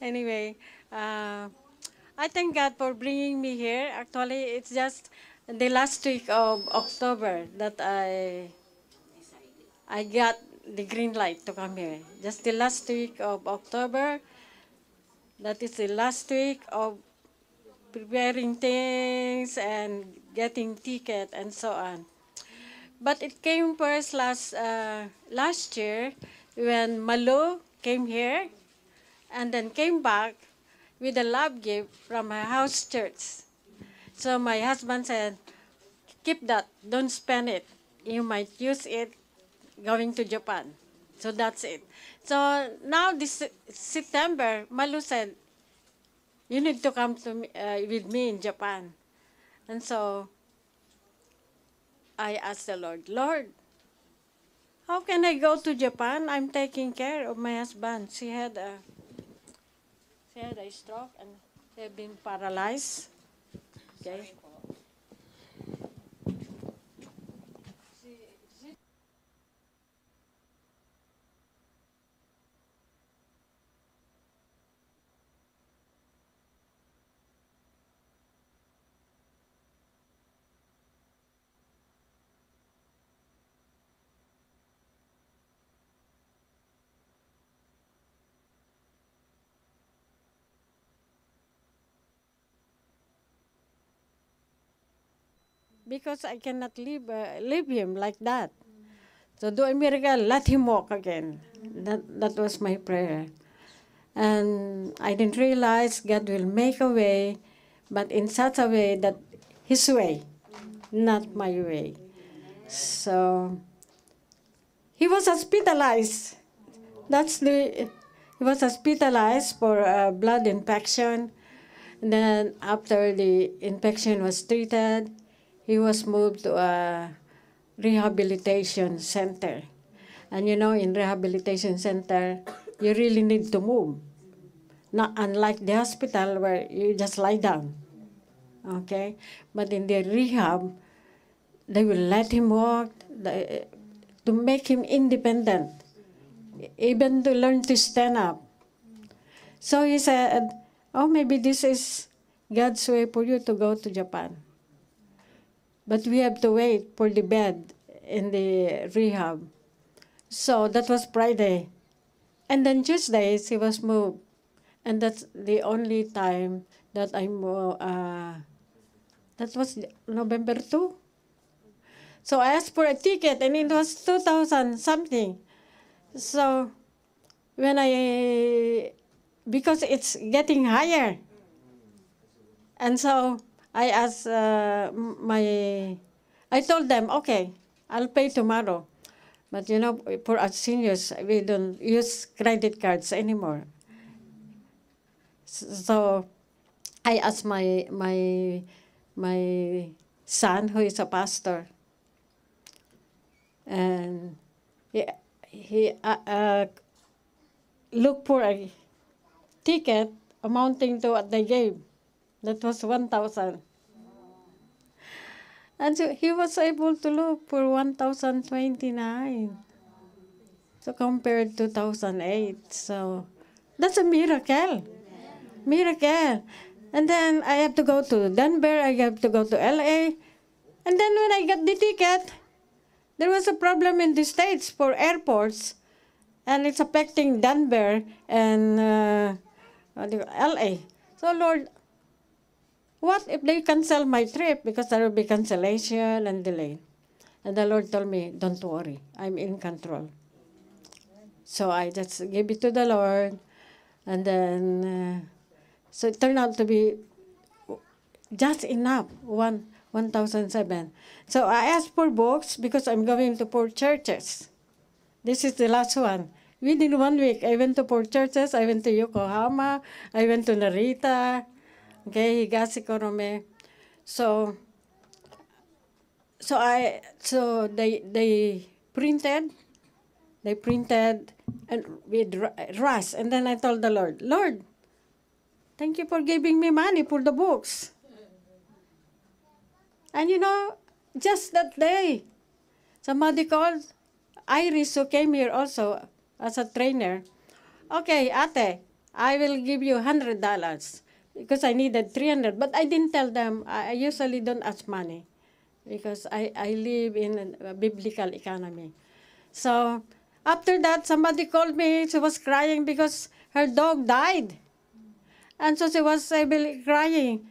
Anyway, I thank God for bringing me here. Actually, it's just the last week of October that I got the green light to come here. Just the last week of October. That is the last week of preparing things and getting ticket and so on. But it came first last year when Malu came here and then came back with a love gift from her house church. So my husband said, keep that, don't spend it. You might use it going to Japan. So that's it. So now this September, Malu said, you need to come with me in Japan. And so I asked the Lord, Lord, how can I go to Japan? I'm taking care of my husband. She had a stroke and she had been paralyzed. Okay. Because I cannot leave him like that. So do a miracle, let him walk again. That was my prayer. And I didn't realize God will make a way, but in such a way that his way, not my way. So he was hospitalized. He was hospitalized for a blood infection. And then after the infection was treated, he was moved to a rehabilitation center. And you know, in rehabilitation center, you really need to move. Not unlike the hospital where you just lie down. Okay? But in the rehab, they will let him walk to make him independent, even to learn to stand up. So he said, oh, maybe this is God's way for you to go to Japan. But we have to wait for the bed in the rehab. So that was Friday. And then Tuesday, he was moved. And that's the only time that I moved. That was November 2. So I asked for a ticket, and it was 2,000 something. So when because it's getting higher. And so I asked I told them, okay, I'll pay tomorrow. But you know, for us seniors, we don't use credit cards anymore. So I asked my son, who is a pastor, and he looked for a ticket amounting to what they gave. That was 1,000. And so he was able to look for 1,029. So compared to 2008. So that's a miracle. Miracle. And then I have to go to Denver, I have to go to LA. And then when I got the ticket, there was a problem in the States for airports. And it's affecting Denver and LA. So Lord, what if they cancel my trip? Because there will be cancellation and delay. And the Lord told me, don't worry, I'm in control. So I just gave it to the Lord. And then, so it turned out to be just enough, 1,007. So I asked for books because I'm going to 4 churches. This is the last one. Within 1 week, I went to 4 churches. I went to Yokohama. I went to Narita. Okay, Higashi-Korome. So they printed and with rush. And then I told the Lord, Lord, thank you for giving me money for the books. And you know, just that day, somebody called Iris, who came here also as a trainer. okay, ate, I will give you $100 because I needed 300. But I didn't tell them. I usually don't ask money because I live in a biblical economy. So after that, somebody called me. She was crying because her dog died. And so she was really crying.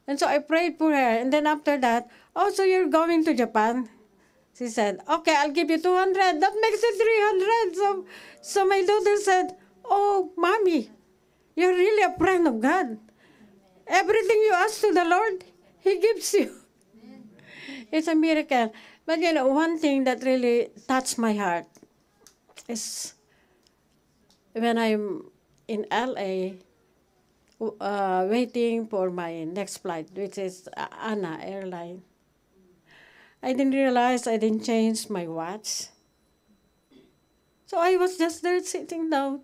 And so I prayed for her. And then after that, oh, so you're going to Japan? She said, okay, I'll give you 200. That makes it 300. So my daughter said, oh, mommy, you're really a friend of God. Everything you ask to the Lord, He gives you. It's a miracle. But you know, one thing that really touched my heart is when I'm in LA, waiting for my next flight, which is ANA airline. I didn't realize I didn't change my watch. So I was just there sitting down.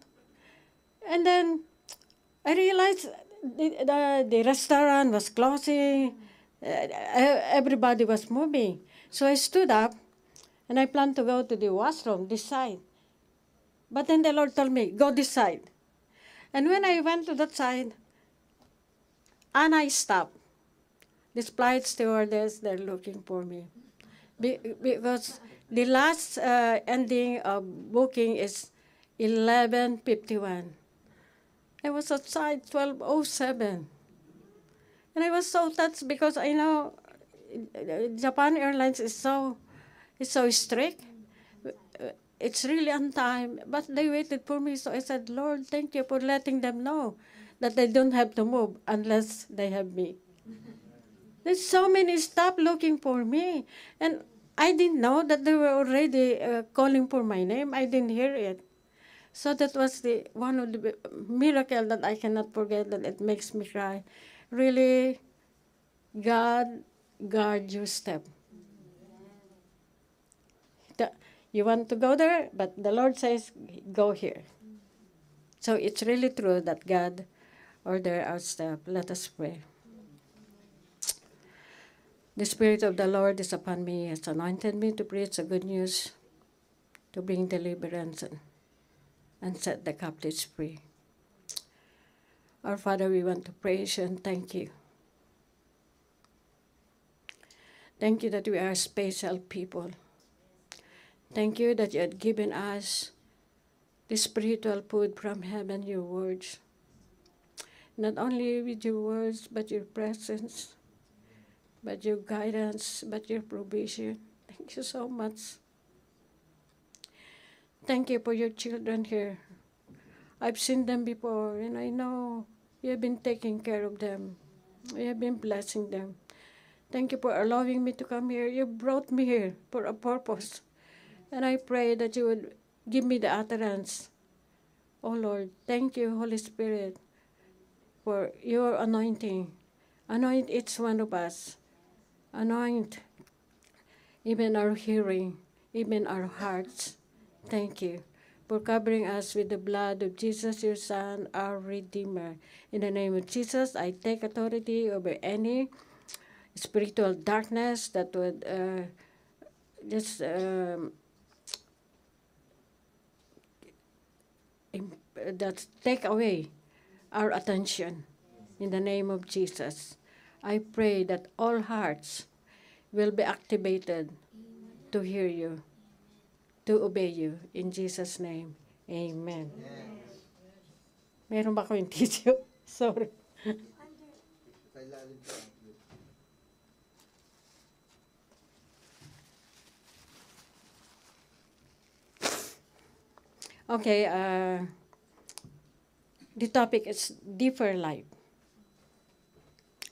And then I realized the restaurant was closing. Everybody was moving. So I stood up and I planned to go to the washroom this side. But then the Lord told me, go this side. And when I went to that side, and I stopped. This flight stewardess, they're looking for me. Because the last ending of booking is 11:51. I was outside 12:07. And I was so touched because I know Japan Airlines is so strict. It's really on time, but they waited for me. So I said, Lord, thank you for letting them know that they don't have to move unless they have me. There's so many staff looking for me. And I didn't know that they were already calling for my name. I didn't hear it. So that was the one of the miracle that I cannot forget, that it makes me cry. Really, God guard your step. You want to go there, but the Lord says, go here. So it's really true that God order our step. Let us pray. The Spirit of the Lord is upon me, has anointed me to preach the good news, to bring deliverance and set the captives free. Our Father, we want to praise you and thank you. Thank you that we are special people. Thank you that you had given us the spiritual food from heaven, your words. Not only with your words, but your presence, but your guidance, but your provision. Thank you so much. Thank you for your children here. I've seen them before, and I know you have been taking care of them. You have been blessing them. Thank you for allowing me to come here. You brought me here for a purpose. And I pray that you would give me the utterance. Oh Lord, thank you, Holy Spirit, for your anointing. Anoint each one of us. Anoint even our hearing, even our hearts. Thank you for covering us with the blood of Jesus, your Son, our Redeemer. In the name of Jesus, I take authority over any spiritual darkness that would just that take away our attention. In the name of Jesus, I pray that all hearts will be activated to hear you, to obey you. In Jesus' name, amen. Meron ba ko yung tissue? Sorry. Okay, the topic is deeper life.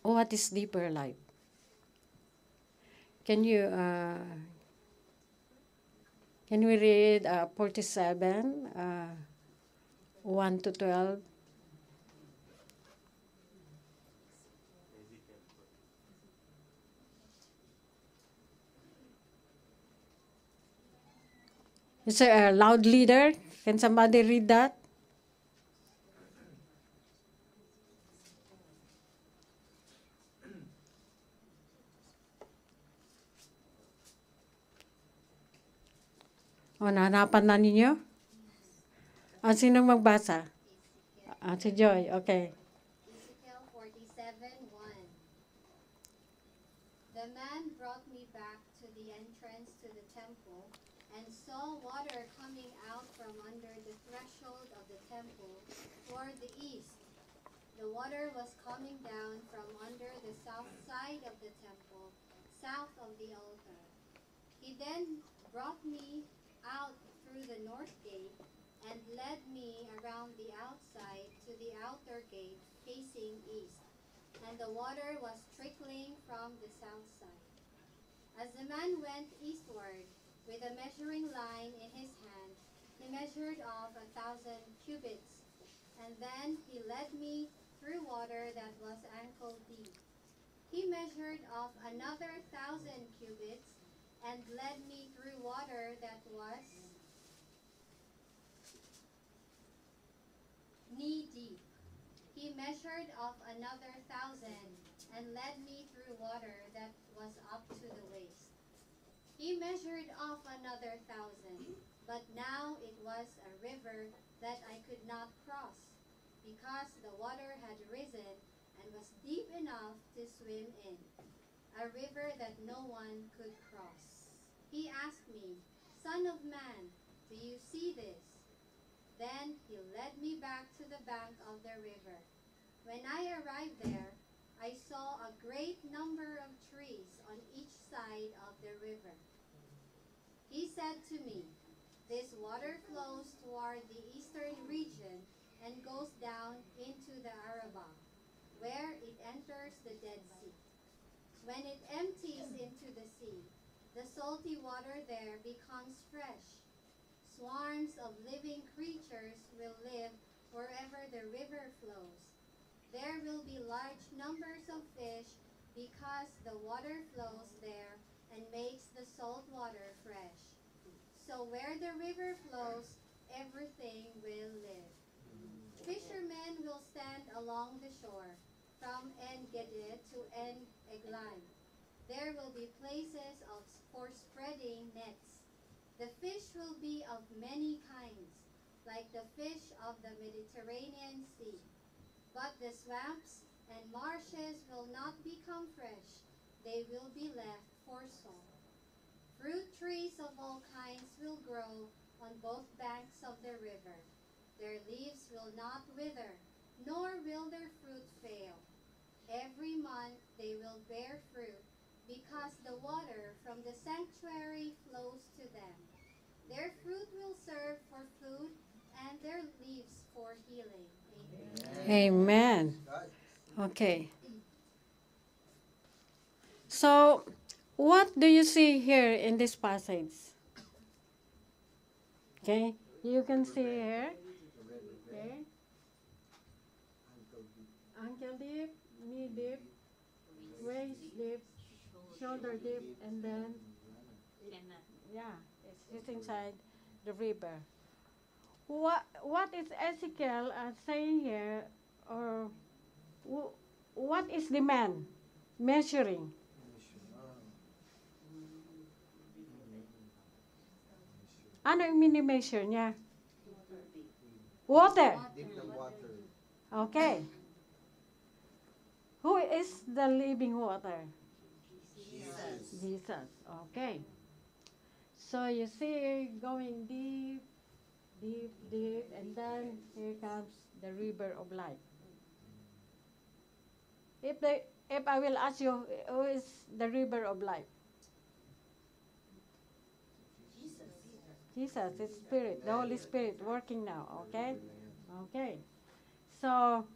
What is deeper life? Can we read 47, 1 to 12? Is there a loud leader? Can somebody read that? O, nahanapan na ninyo? Sinong magbasa? Si Joy, okay. Ezekiel 47:1. The man brought me back to the entrance to the temple and saw water coming out from under the threshold of the temple toward the east. The water was coming down from under the south side of the temple, south of the altar. He then brought me out through the north gate and led me around the outside to the outer gate facing east, and the water was trickling from the south side. As the man went eastward with a measuring line in his hand, he measured off 1,000 cubits, and then he led me through water that was ankle deep. He measured off another 1,000 cubits and led me through water that was knee deep. He measured off another 1,000 and led me through water that was up to the waist. He measured off another 1,000, but now it was a river that I could not cross, because the water had risen and was deep enough to swim in, a river that no one could cross. He asked me, "Son of man, do you see this?" Then he led me back to the bank of the river. When I arrived there, I saw a great number of trees on each side of the river. He said to me, "This water flows toward the eastern region and goes down into the Arabah, where it enters the Dead Sea. When it empties into the sea, the salty water there becomes fresh. Swarms of living creatures will live wherever the river flows. There will be large numbers of fish because the water flows there and makes the salt water fresh. So where the river flows, everything will live. Fishermen will stand along the shore, from En Gedi to En Eglaim. There will be places for spreading nets. The fish will be of many kinds, like the fish of the Mediterranean Sea. But the swamps and marshes will not become fresh. They will be left for salt. Fruit trees of all kinds will grow on both banks of the river. Their leaves will not wither, nor will their fruit fail. Every month they will bear fruit, because the water from the sanctuary flows to them. Their fruit will serve for food, and their leaves for healing." Amen. Amen. Okay. So, what do you see here in this passage? Okay, you can see here. Okay. Ankle deep, knee deep, waist deep, shoulder deep, and then, yeah, it's inside the river. What is Ezekiel saying here, or what is the man measuring? Ano yung mini-measure niya? Water. Okay. Who is the living water? Jesus. Okay. So you see, going deep, deep, deep, and then here comes the river of life. If I will ask you, who is the river of life? Jesus, it's Spirit, the Holy Spirit working now, okay? Okay. So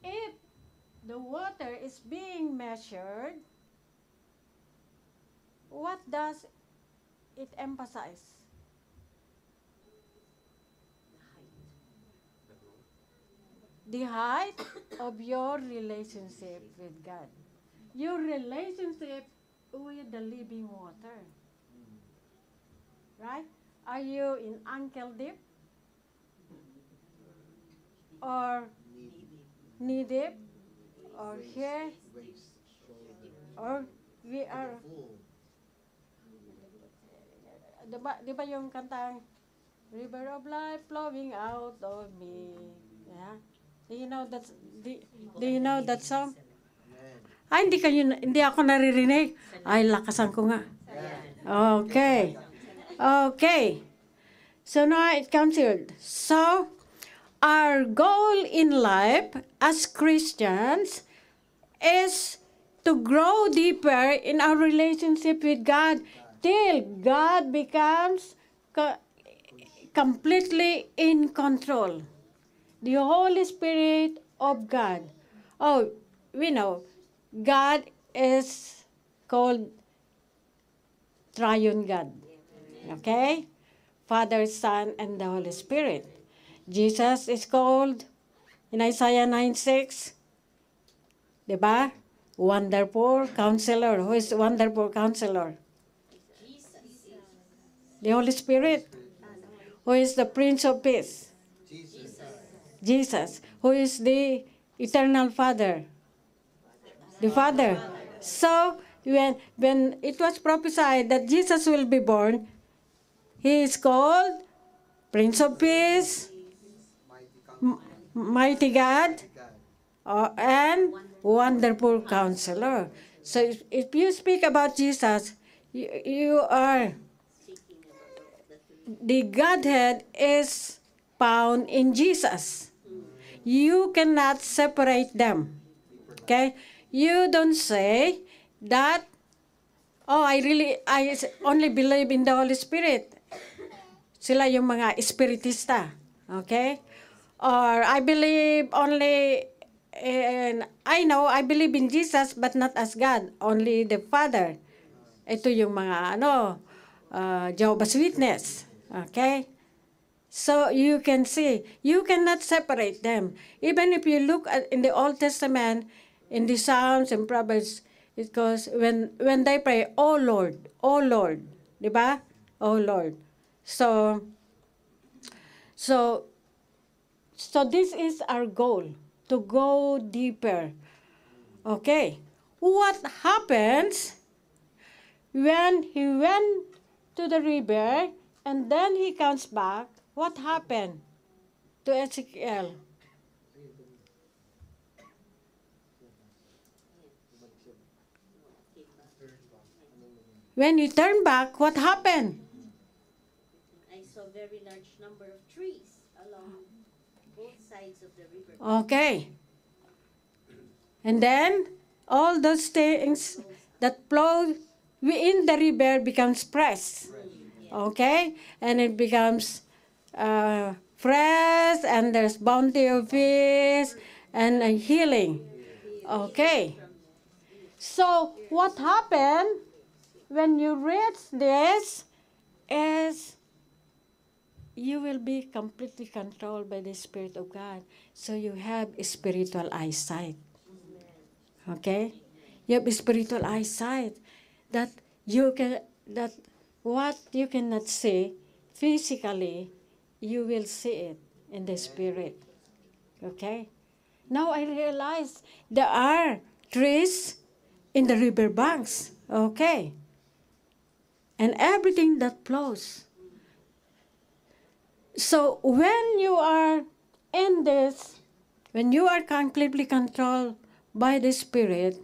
if the water is being measured, what does it emphasize? The height of your relationship with God. Your relationship with the living water. Right? Are you in ankle deep? Or knee deep? Or here? Or we are... Di ba yung kantang River of life flowing out of me. Yeah. Do you know that do, do you know that song? Ay, hindi ako naririnig. Ay, lakasan ko nga. Okay. Okay. So now it comes here. So, our goal in life as Christians is to grow deeper in our relationship with God till God becomes completely in control. The Holy Spirit of God. Oh, we know God is called Triune God. Okay? Father, Son, and the Holy Spirit. Jesus is called in Isaiah 9:6. Diba? Wonderful Counselor. Who is Wonderful Counselor? The Holy Spirit. Who is the Prince of Peace? Jesus. Who is the Eternal Father? The Father. So, when it was prophesied that Jesus will be born, he is called Prince of Peace, Mighty God, and Wonderful Counselor. So if you speak about Jesus, you are, the Godhead is found in Jesus. You cannot separate them. Okay? You don't say that, oh, I only believe in the Holy Spirit. Sila yung mga espiritista. Okay? Or I believe only, I believe in Jesus but not as God, only the Father. Ito yung mga, Jehovah's Witness. Okay? So you can see, you cannot separate them. Even if you look at in the Old Testament, in the Psalms and Proverbs, it goes, when they pray, oh Lord, di ba? Oh Lord. So this is our goal, to go deeper. Okay. What happens when he went to the river and then he comes back? What happened to Ezekiel? When he turned back, what happened? I saw a very large number of trees along both sides of the river. Okay. And then, all those things that flow within the river becomes fresh. Okay? And it becomes fresh, and there's bounty of fish, and healing. Okay. So, what happened when you reach this is you will be completely controlled by the Spirit of God. So you have spiritual eyesight. Okay? You have spiritual eyesight that what you cannot see physically, you will see it in the Spirit. Okay? Now I realize there are trees in the river banks. Okay? And everything that flows. So when you are in this, when you are completely controlled by the Spirit,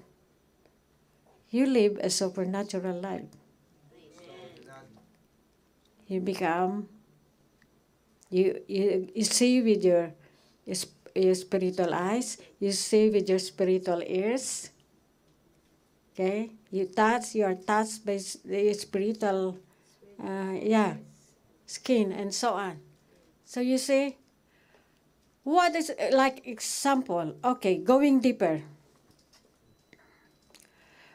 you live a supernatural life. You become, you see with your spiritual eyes, you see with your spiritual ears. Okay? You are touched by the spiritual, skin and so on. So you see, what is, like example, okay, going deeper.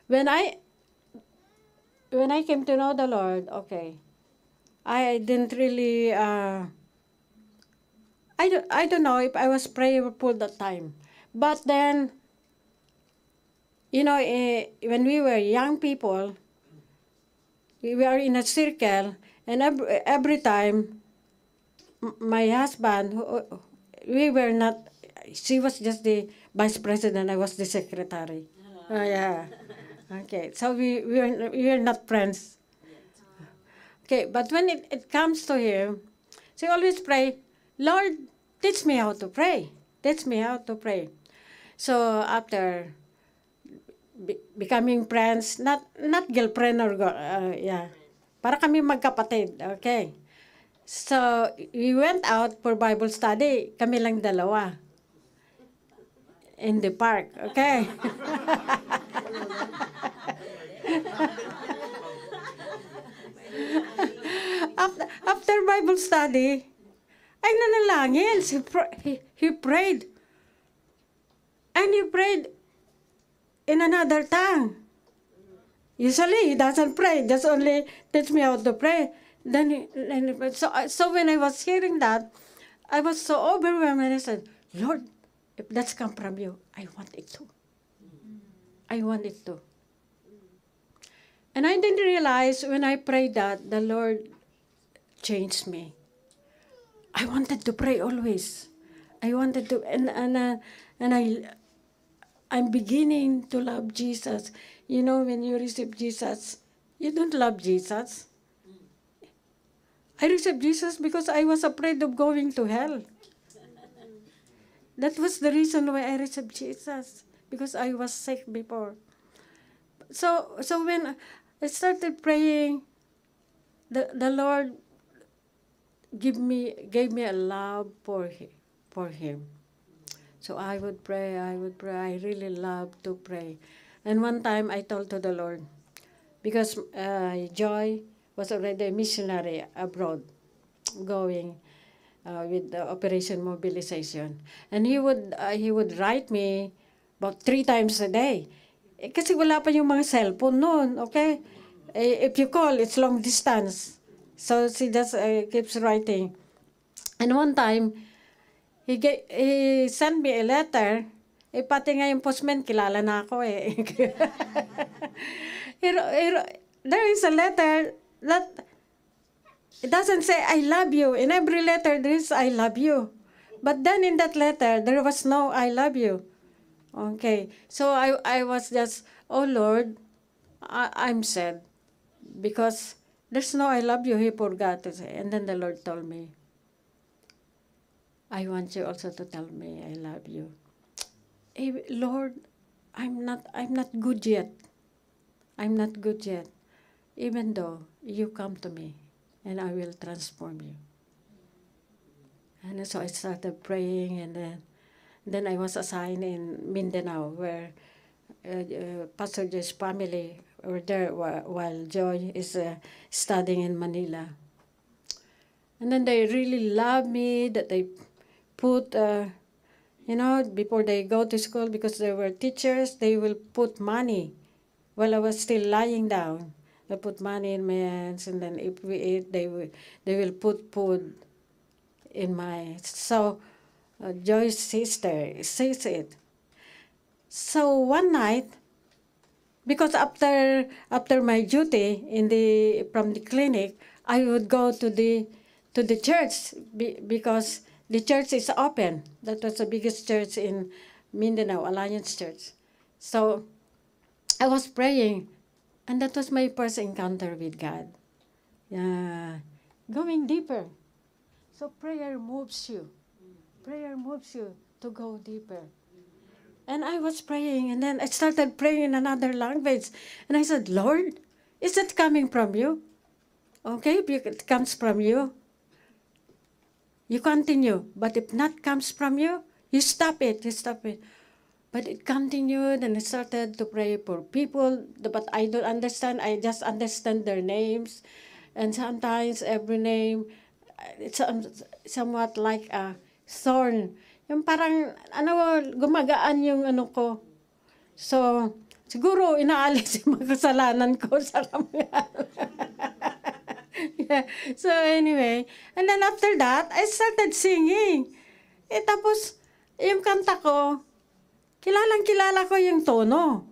When I came to know the Lord, okay, I didn't really, I don't know if I was prayerful that time. But then, when we were young people, we were in a circle, and every time, my husband, we were not, she was just the vice president, I was the secretary. Yeah. Okay, so we were not friends. Okay, but when it comes to him, So I always pray, Lord, teach me how to pray. Teach me how to pray. So after becoming friends, not girlfriend or yeah. Para kami magkapatid, okay. So we went out for Bible study. Kami lang dalawa. In the park, okay. after Bible study, ay nanalangin. He prayed. And he prayed in another tongue. Usually, he doesn't pray. Just only teach me how to pray. So when I was hearing that, I was so overwhelmed and I said, Lord, if that's come from you, I want it too. I want it too. And I didn't realize when I prayed that, the Lord changed me. I wanted to pray always. I wanted to, I'm beginning to love Jesus. You know, when you receive Jesus, you don't love Jesus. I received Jesus because I was afraid of going to hell. That was the reason why I received Jesus, because I was sick before. So when I started praying, the Lord gave me a love for Him. So I would pray. I really love to pray. And one time I told to the Lord, because Joy was already a missionary abroad, going with the Operation Mobilization. And he would write me about 3 times a day. Kasi wala pa yung mga cellphone noon, okay? If you call, it's long distance. So she just keeps writing. And one time, he sent me a letter. Pati nga yung postman, kilala na ako eh. There is a letter that it doesn't say, I love you. In every letter, there is, I love you. But then in that letter, there was no, I love you. Okay. So I was just, oh Lord, I'm sad. Because there's no, I love you, he forgot to say. And then the Lord told me, I want you also to tell me, I love you. Hey, Lord, I'm not good yet. I'm not good yet. Even though you come to me and I will transform you. And so I started praying, and then I was assigned in Mindanao, where Pastor Joy's family were there while Joy is studying in Manila. And then they really love me, that they put, before they go to school, because they were teachers, they will put money while I was still lying down. They put money in my hands, and then if we eat, they will put food in my. So Joy's sister says it. So one night, because after my duty from the clinic, I would go to the church because the church is open. That was the biggest church in Mindanao, Alliance Church. So I was praying, and that was my first encounter with God. Going deeper. So prayer moves you. Prayer moves you to go deeper. And I was praying, and then I started praying in another language. And I said, Lord, is it coming from you? Okay, if it comes from you, you continue. But if not comes from you, you stop it. But it continued, and I started to pray for people, but I don't understand. I just understand their names. And sometimes every name, it's somewhat like a thorn. Yung parang, gumagaan yung ko. So, siguro inaalis yung mga kasalanan ko sa kamay. Yeah. So anyway, and then after that, I started singing. Tapos, yung kanta ko, kilala ko yung tono.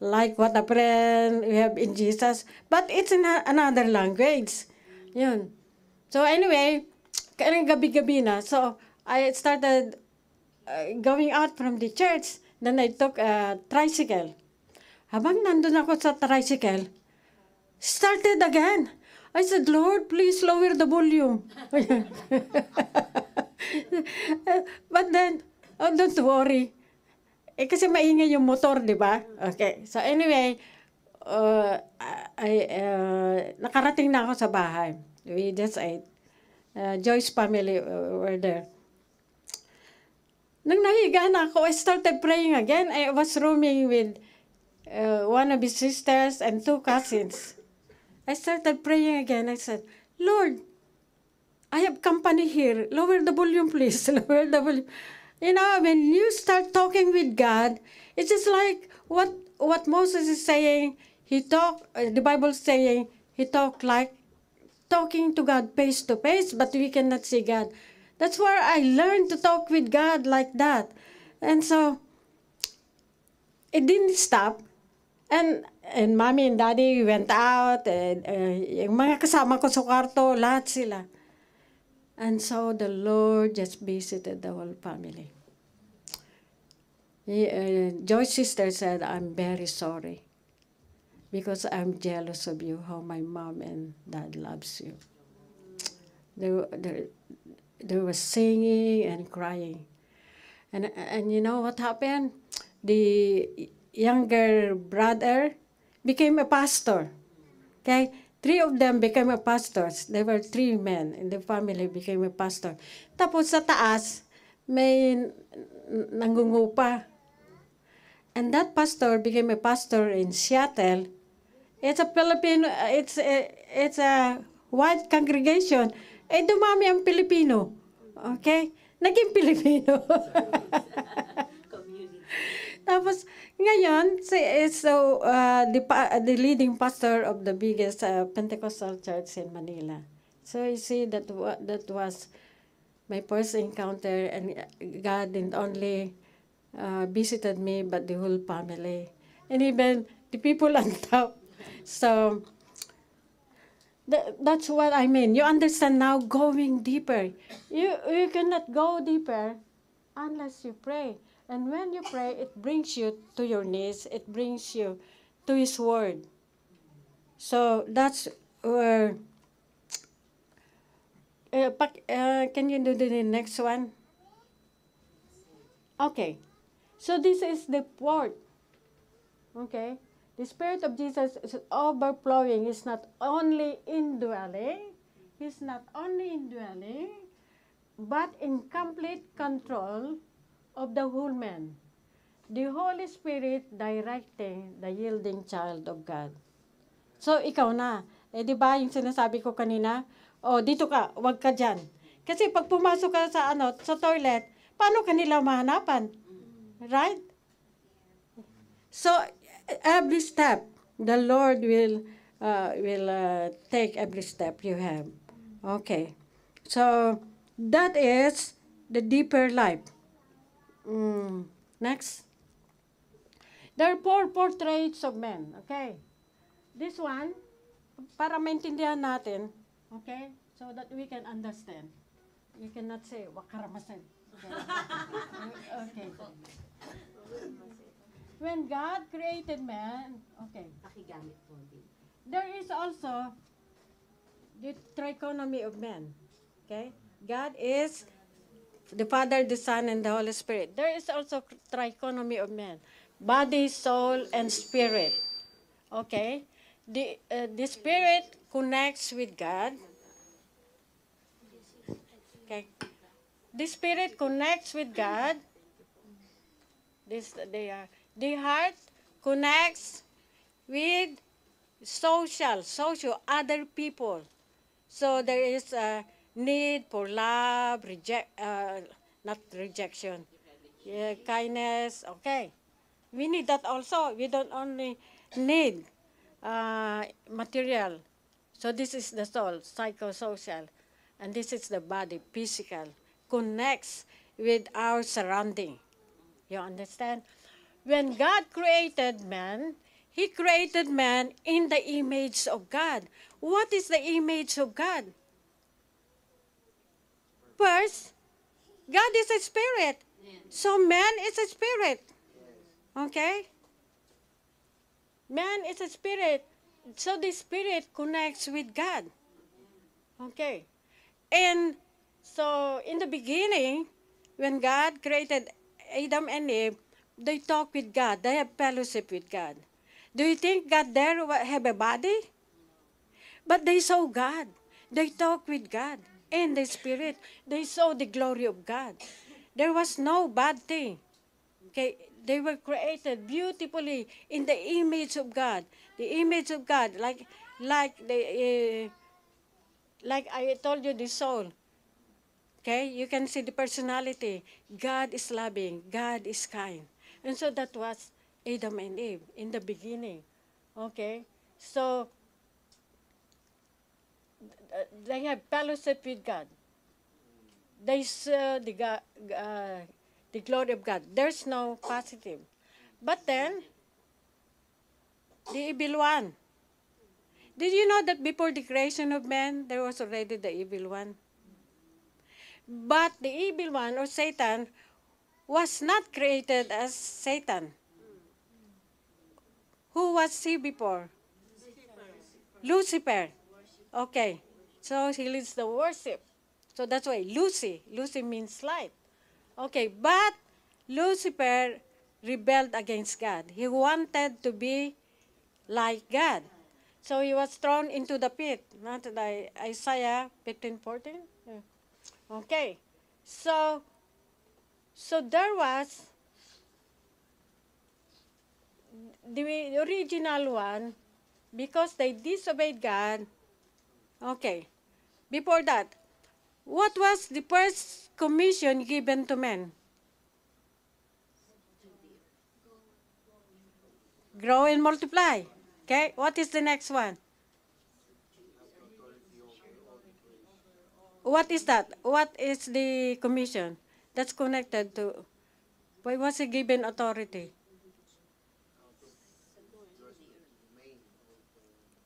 Like what a friend we have in Jesus. But it's in another language. Yun. So anyway, gabi-gabi na. So, I started going out from the church. Then I took a tricycle. Habang nandun ako sa tricycle, started again. I said, Lord, please lower the volume. But then, oh, don't worry. Kasi maingay yung motor, di ba? Okay. So anyway, nakarating na ako sa bahay. We just ate. Joy's family were there. Nang nahiga na ako, I started praying again. I was rooming with one of his sisters and 2 cousins. I started praying again. I said, Lord, I have company here. Lower the volume, please. Lower the volume. You know, when you start talking with God, it's just like what Moses is saying. The Bible is saying, he talked like talking to God face to face, but we cannot see God. That's where I learned to talk with God like that. And so, it didn't stop. And mommy and daddy went out, and yung mga kasama ko sa kwarto, lahat sila. And so the Lord just visited the whole family. Joy's sister said, I'm very sorry because I'm jealous of you, how my mom and dad loves you. They were singing and crying. And you know what happened? The younger brother became a pastor. Okay? 3 of them became a pastors. There were 3 men in the family became a pastor. Tapos sa taas, may nangungupa. And that pastor became a pastor in Seattle. It's a Filipino, it's a white congregation. Eh, dumami ang Pilipino. Okay? Naging Pilipino. Tapos, ngayon, the leading pastor of the biggest Pentecostal church in Manila. So, you see, that was my first encounter, and God didn't only visited me, but the whole family. And even the people on top. So, that's what I mean. You understand now, going deeper. You cannot go deeper unless you pray. And when you pray, it brings you to your knees. It brings you to His Word. So that's where. Can you do the next one? Okay. So this is the word. Okay. The Spirit of Jesus is overflowing. It's not only indwelling. He's not only indwelling, but in complete control of the whole man. The Holy Spirit directing the yielding child of God. So, ikaw na. Eh, di ba yung sinasabi ko kanina? O, dito ka, wag ka dyan. Kasi pag pumasok ka sa toilet, paano kanila mahanapan? Right? So, every step, the Lord will take every step you have. Okay. So, that is the deeper life. Next. There are 4 portraits of men. Okay. This one, para maintindihan natin, okay, so that we can understand. You cannot say, wakaramasan. Okay. When God created man, okay, there is also the trichotomy of man. Okay? God is the Father, the Son, and the Holy Spirit. There is also trichotomy of man. Body, soul, and spirit. Okay? The spirit connects with God. Okay? The spirit connects with God. The heart connects with other people. So there is a need for love, not rejection, kindness. Okay, we need that also. We don't only need material. So this is the soul, psychosocial, and this is the body, physical, connects with our surrounding. You understand? When God created man, He created man in the image of God. What is the image of God? First, God is a spirit. So man is a spirit. Okay? Man is a spirit. So the spirit connects with God. Okay. And so in the beginning, when God created Adam and Eve, they talk with God. They have fellowship with God. Do you think God there have a body? But they saw God. They talked with God in the Spirit. They saw the glory of God. There was no bad thing. Okay, they were created beautifully in the image of God. The image of God, like I told you, the soul. Okay, you can see the personality. God is loving. God is kind. And so that was Adam and Eve in the beginning. Okay, so they have fellowship with God. They saw the glory of God. There's no positive. But then, the evil one. Did you know that before the creation of man, there was already the evil one? But the evil one, or Satan, was not created as Satan. Who was he before? Lucifer. Okay. So he leads the worship. So that's why Lucy. Lucy means light. Okay, but Lucifer rebelled against God. He wanted to be like God. So he was thrown into the pit. Not like Isaiah 15:14. Yeah. Okay. So there was the original one because they disobeyed God. Okay. Before that, what was the first commission given to men? Grow and multiply. Okay. What is the next one? What is that? What is the commission? That's connected to, why was he given authority?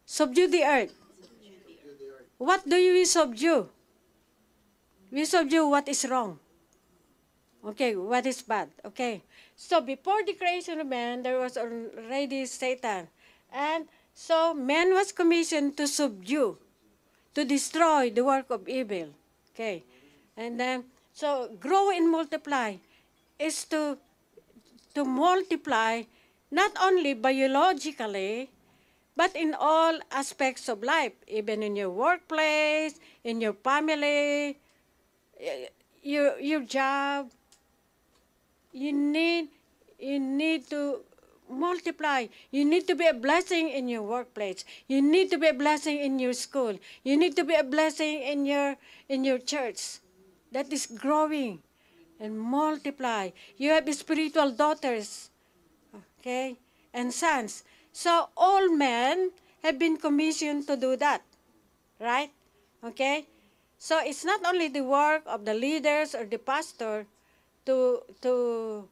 Subdue the earth. What do we subdue? We subdue what is wrong. Okay, what is bad. Okay. So before the creation of man, there was already Satan. And so man was commissioned to subdue, to destroy the work of evil. Okay. And then, so grow and multiply is to multiply not only biologically, but in all aspects of life, even in your workplace, in your family, your job. You need to multiply. You need to be a blessing in your workplace. You need to be a blessing in your school. You need to be a blessing in your church. That is growing and multiply. You have spiritual daughters, okay, and sons. So all men have been commissioned to do that, right? Okay? So it's not only the work of the leaders or the pastor to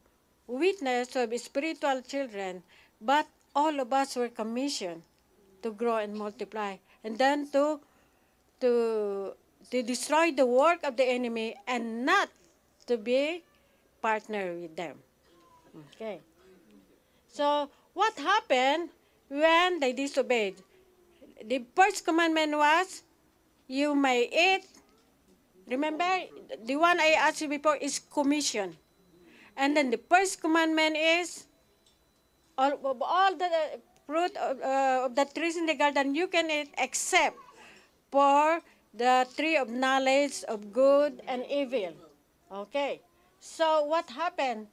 witness to spiritual children, but all of us were commissioned to grow and multiply, and then to destroy the work of the enemy and not to be partner with them. Okay. So what happened when they disobeyed? The first commandment was, you may eat. Remember, the one I asked you before is commission. And then the first commandment is, all the fruit of the trees in the garden you can eat except for the tree of knowledge of good and evil. Okay. So what happened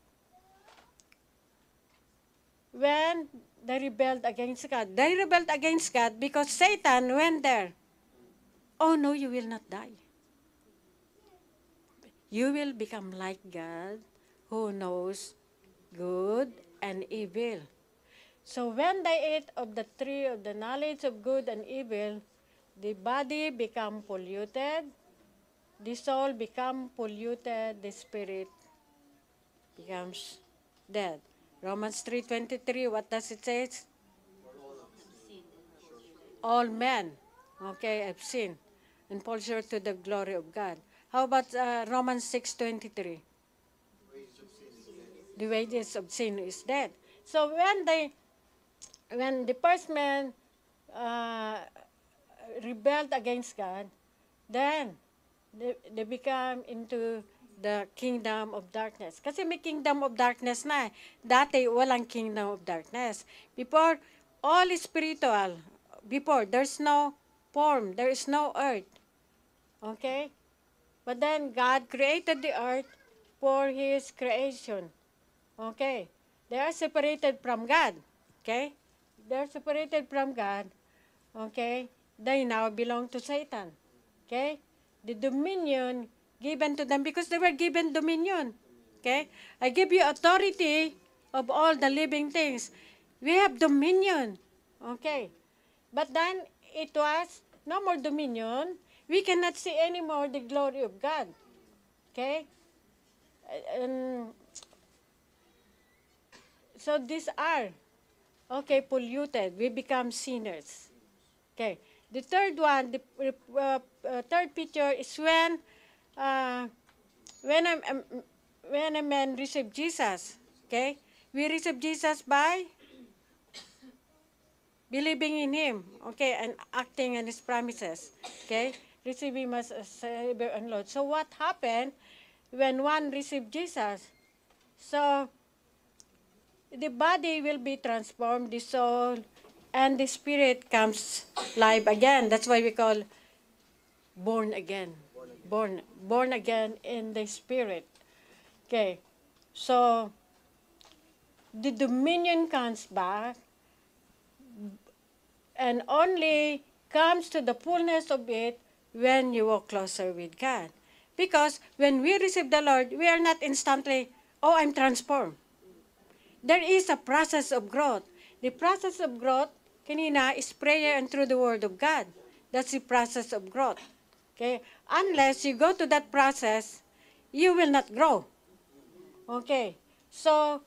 when they rebelled against God? They rebelled against God because Satan went there. Oh no, you will not die. You will become like God who knows good and evil. So when they ate of the tree of the knowledge of good and evil, the body become polluted, the soul become polluted, the spirit becomes dead. Romans 3:23, what does it say? All men, okay, have sinned and fall short to the glory of God. How about Romans 6:23? The wages of sin is death. So when the first man rebelled against God, Then, they become into the kingdom of darkness. Kasi may kingdom of darkness na. Dati, walang kingdom of darkness. Before, all is spiritual. Before, there's no form. There is no earth. Okay? But then, God created the earth for His creation. Okay? They are separated from God. Okay? They are separated from God. Okay? They now belong to Satan. Okay? The dominion given to them because they were given dominion. Okay? I give you authority of all the living things. We have dominion. Okay? But then it was no more dominion. We cannot see anymore the glory of God. Okay? So these are, okay, polluted. We become sinners. Okay. The third one, the third picture is uh, when when a man received Jesus. Okay, we receive Jesus by believing in Him. Okay, and acting on His promises. Okay, receive Him as a Savior and Lord. So what happened when one received Jesus? So the body will be transformed, the soul, and the spirit comes live again. That's why we call born again. Born again in the spirit. Okay. So the dominion comes back and only comes to the fullness of it when you walk closer with God. Because when we receive the Lord, we are not instantly, oh, I'm transformed. There is a process of growth. The process of growth, kanina, is prayer and through the Word of God. That's the process of growth. Okay? Unless you go to that process, you will not grow. Okay? So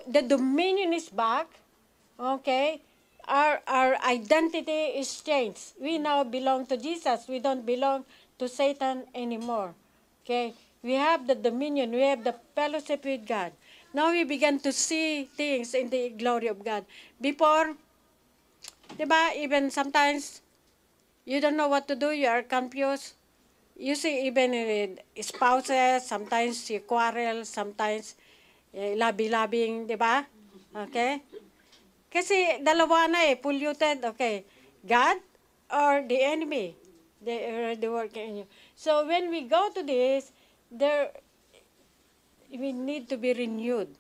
the dominion is back. Okay? Our identity is changed. We now belong to Jesus. We don't belong to Satan anymore. Okay? We have the dominion. We have the fellowship with God. Now we begin to see things in the glory of God. Before, diba, even sometimes you don't know what to do, you are confused. You see, even with spouses, sometimes you quarrel, sometimes labi-labing, diba? Okay? Kasi dalawa na polluted. Okay, God or the enemy? They work in you. So when we go to this, we need to be renewed.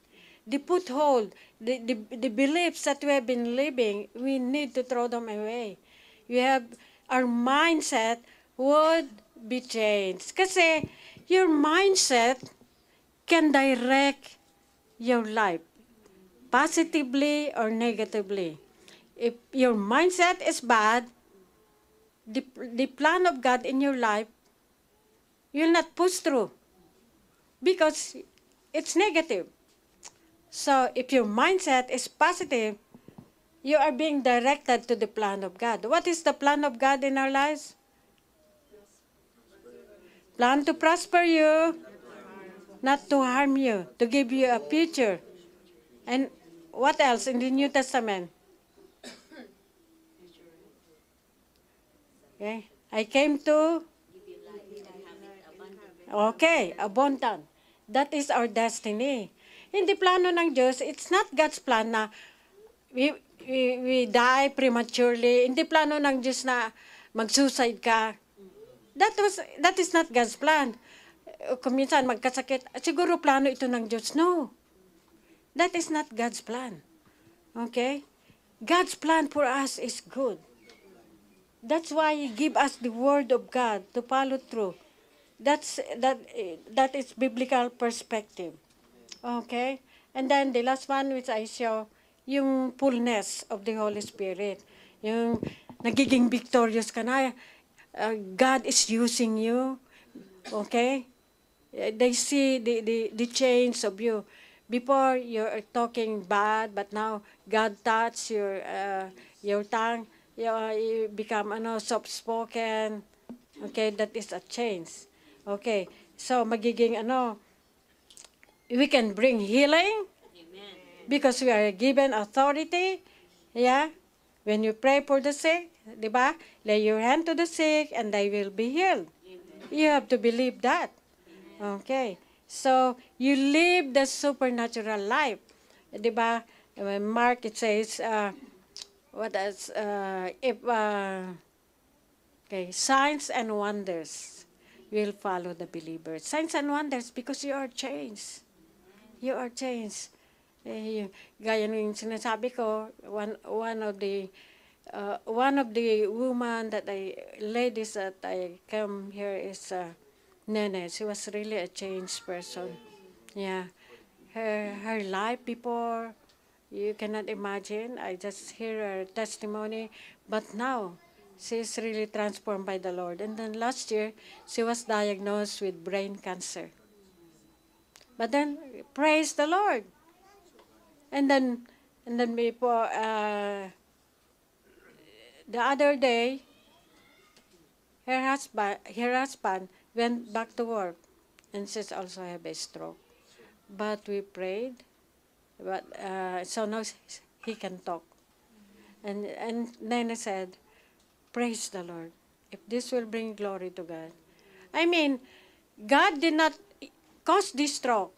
The foothold, the beliefs that we have been living, we need to throw them away. Our mindset would be changed. Kasi your mindset can direct your life, positively or negatively. If your mindset is bad, the plan of God in your life, you'll not push through because it's negative. So if your mindset is positive, you are being directed to the plan of God. What is the plan of God in our lives? Plan to prosper you, not to harm you, to give you a future. And what else in the New Testament? Okay. I came to, okay, abundant. That is our destiny. Hindi plano ng Diyos, it's not God's plan na we die prematurely. Hindi plano ng Diyos na mag-suicide ka. That is not God's plan. Kung minsan magkasakit, siguro plano ito ng Diyos. No. That is not God's plan. Okay? God's plan for us is good. That's why He give us the Word of God to follow through. That is biblical perspective. Okay? And then the last one which I show, yung fullness of the Holy Spirit. Yung nagiging victorious ka na. God is using you. Okay? They see the change of you. Before you're talking bad, but now God touch your tongue. You become soft-spoken. Okay, that is a change. Okay, so magiging we can bring healing. Amen. Because we are given authority. Yeah, when you pray for the sick, Di ba? Lay your hand to the sick and they will be healed. You have to believe that. Okay. So, you live the supernatural life. Di ba? Mark, it says, what else? Okay, signs and wonders will follow the believers. Signs and wonders because you are changed. You are changed. Gaya ng sinasabi ko, one of the woman that ladies that I come here is Nene. She was really a changed person. Yeah. Her life before, you cannot imagine. I just hear her testimony. But now, she's really transformed by the Lord. And then last year, she was diagnosed with brain cancer. But then, praise the Lord. And then before, the other day, her husband went back to work, and she's also have a stroke. But we prayed, but so now he can talk. And Nene said, praise the Lord. If this will bring glory to God. I mean, God did not cause this stroke.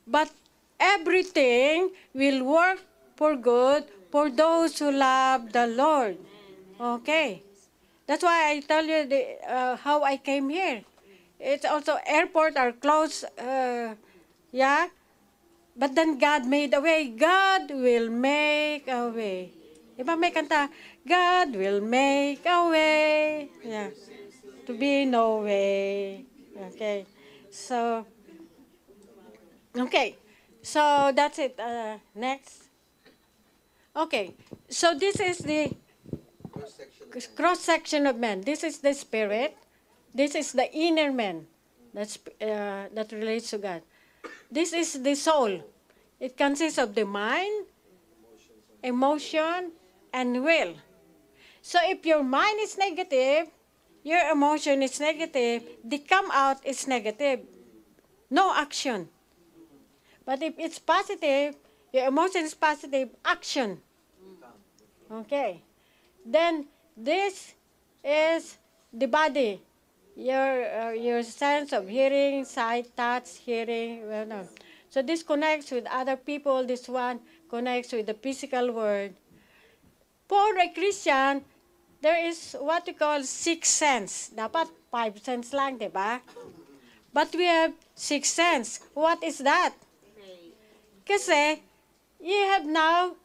But everything will work for good for those who love the Lord. Okay. That's why I tell you how I came here. It's also airport are closed. Yeah. But then God made a way. God will make a way. Diba may kanta, God will make a way. Yeah. To be no way. Okay. So, okay. So, that's it. Next. Okay. So, this is the cross-section of man. This is the spirit. This is the inner man that relates to God. This is the soul. It consists of the mind, emotion, and will. So if your mind is negative, your emotion is negative, the come out is negative. No action. But if it's positive, your emotion is positive, action. Okay. Then this is the body. Your sense of hearing, sight, touch, hearing. Well, no. So this connects with other people. This one connects with the physical world. For a Christian, there is what we call sixth sense. Dapat 5 sense lang, di ba? But we have sixth sense. What is that? Kasi you have now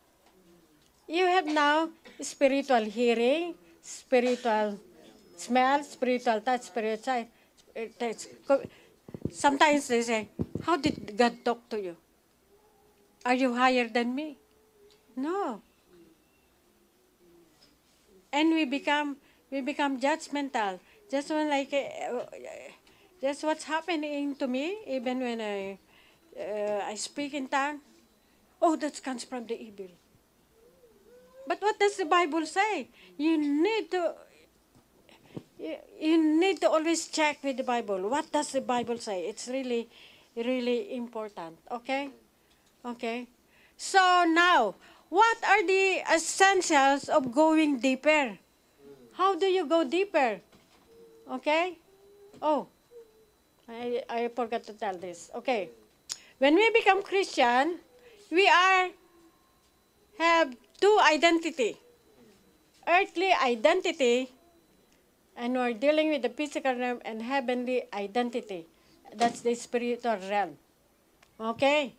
spiritual hearing, spiritual smell, spiritual touch, spiritual taste. Sometimes they say, how did God talk to you? Are you higher than me? No. And we become judgmental. Just when just what's happening to me, even when I speak in tongue. Oh, that comes from the evil. But what does the Bible say? You need to always check with the Bible. What does the Bible say? It's really, really important. Okay? Okay? So now, what are the essentials of going deeper? How do you go deeper? Okay? Oh, I forgot to tell this. Okay. When we become Christian, we have two identity. Earthly identity, and we're dealing with the physical realm, and heavenly identity. That's the spiritual realm. Okay?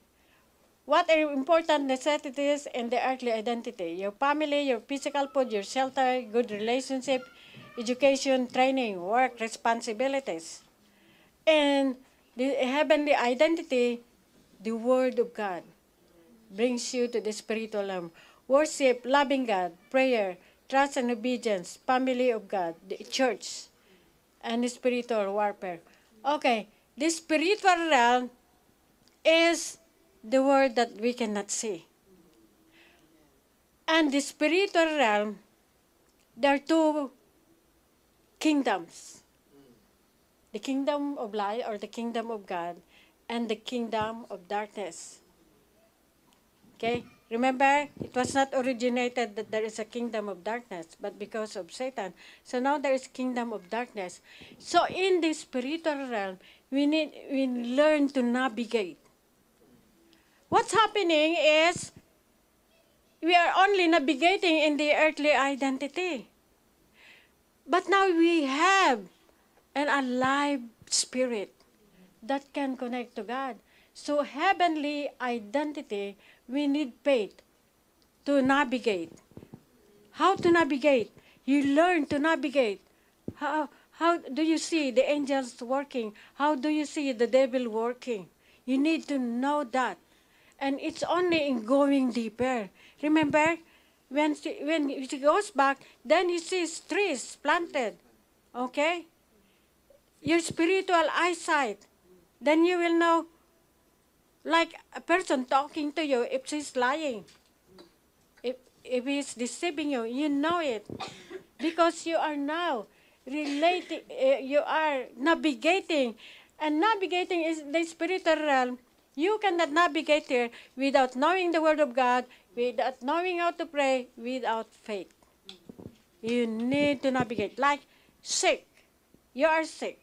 What are important necessities in the earthly identity? Your family, your physical food, your shelter, good relationship, education, training, work, responsibilities. And the heavenly identity, the Word of God, brings you to the spiritual realm. Worship, loving God, prayer, trust and obedience, family of God, the church, and the spiritual warfare. Okay, the spiritual realm is the world that we cannot see. And the spiritual realm, there are two kingdoms. The kingdom of light, or the kingdom of God, and the kingdom of darkness. Okay? Remember, it was not originated that there is a kingdom of darkness, but because of Satan. So now there is kingdom of darkness. So in the spiritual realm, we learn to navigate. What's happening is we are only navigating in the earthly identity. But now we have an alive spirit that can connect to God. So heavenly identity, we need faith to navigate. How to navigate? You learn to navigate. How do you see the angels working? How do you see the devil working? You need to know that. And it's only in going deeper. Remember, when she goes back, then he sees trees planted. Okay? Your spiritual eyesight. Then you will know, like a person talking to you, if she's lying. If he's deceiving you, you know it. Because you are now relating, you are navigating. And navigating is the spiritual realm. You cannot navigate here without knowing the Word of God, without knowing how to pray, without faith. You need to navigate. Like sick. You are sick.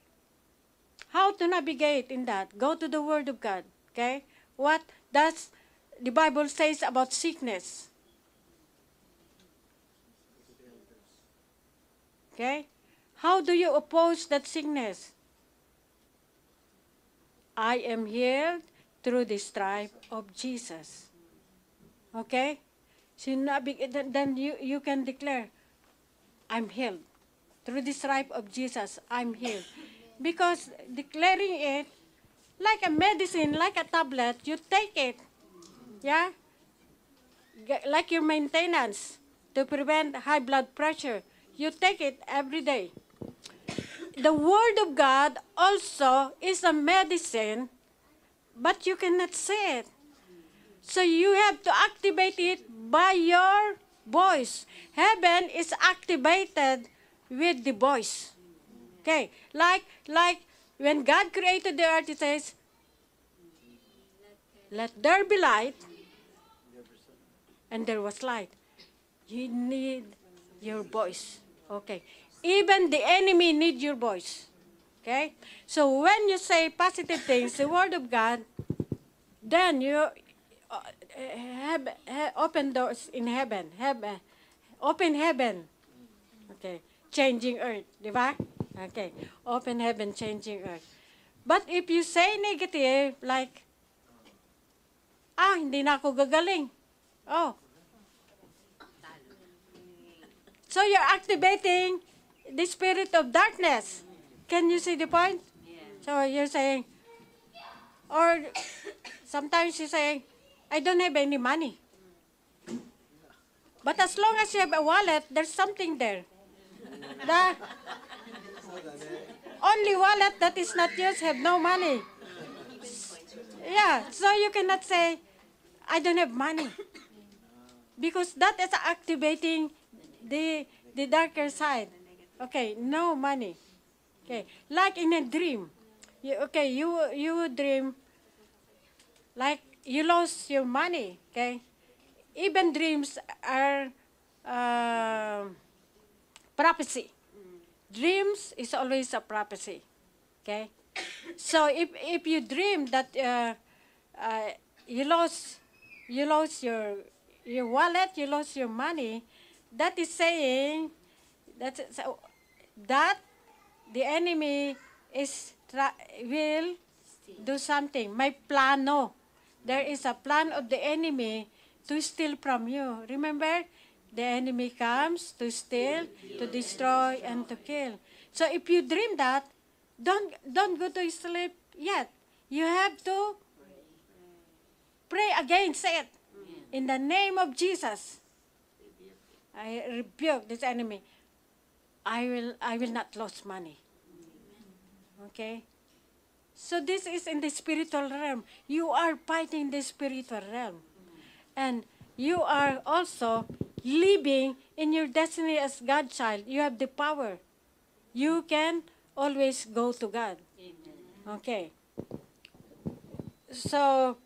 How to navigate in that? Go to the Word of God. Okay? What does the Bible says about sickness? Okay? How do you oppose that sickness? I am healed through the stripe of Jesus. Okay? So then you can declare, I'm healed. Through the stripe of Jesus, I'm healed. Because declaring it, like a medicine, like a tablet, you take it. Yeah? Like your maintenance to prevent high blood pressure. You take it every day. The Word of God also is a medicine, but you cannot say it. So you have to activate it by your voice. Heaven is activated with the voice. Okay, like when God created the earth, He says, "Let there be light," and there was light. You need your voice. Okay, even the enemy needs your voice. Okay, so when you say positive things, the Word of God, then you open doors in heaven. Open heaven. Okay, changing earth, di ba? Okay, open heaven, changing earth. But if you say negative, like, hindi na ako gagaling. Oh. So you're activating the spirit of darkness. Can you see the point? So you're saying, or sometimes you're saying, I don't have any money. But as long as you have a wallet, there's something there. The only wallet that is not used have no money. Yeah, so you cannot say, I don't have money. Because that is activating the darker side. Okay, no money. Okay, like in a dream. You dream like you lost your money. Okay, even dreams are prophecy. Dreams is always a prophecy. Okay, so if you dream that you lost your wallet, you lost your money, that is saying that the enemy will do something. May plano. There is a plan of the enemy to steal from you. Remember, the enemy comes to steal, to destroy, and to kill. So if you dream that, don't go to sleep yet. You have to pray against it. In the name of Jesus, I rebuke this enemy. I will not lose money. Okay? So this is in the spiritual realm. You are fighting the spiritual realm. And you are also living in your destiny as God's child. You have the power. You can always go to God. Okay. So,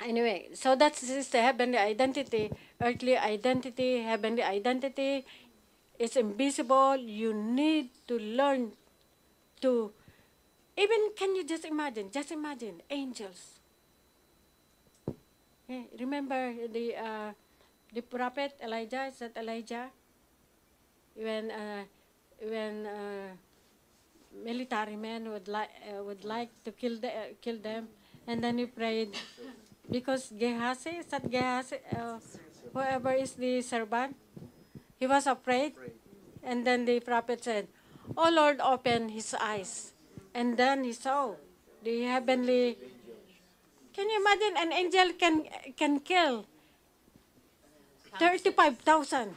Anyway, so that's just the heavenly identity, earthly identity, heavenly identity. It's invisible. You need to learn to, even can you just imagine angels. Okay, remember the prophet Elijah, is that Elijah? When military men would like to kill them, and then he prayed because Gehazi, is that Gehazi, whoever is the servant, he was afraid, and then the prophet said, "Oh Lord, open his eyes," and then he saw the heavenly. Can you imagine an angel can kill 35,000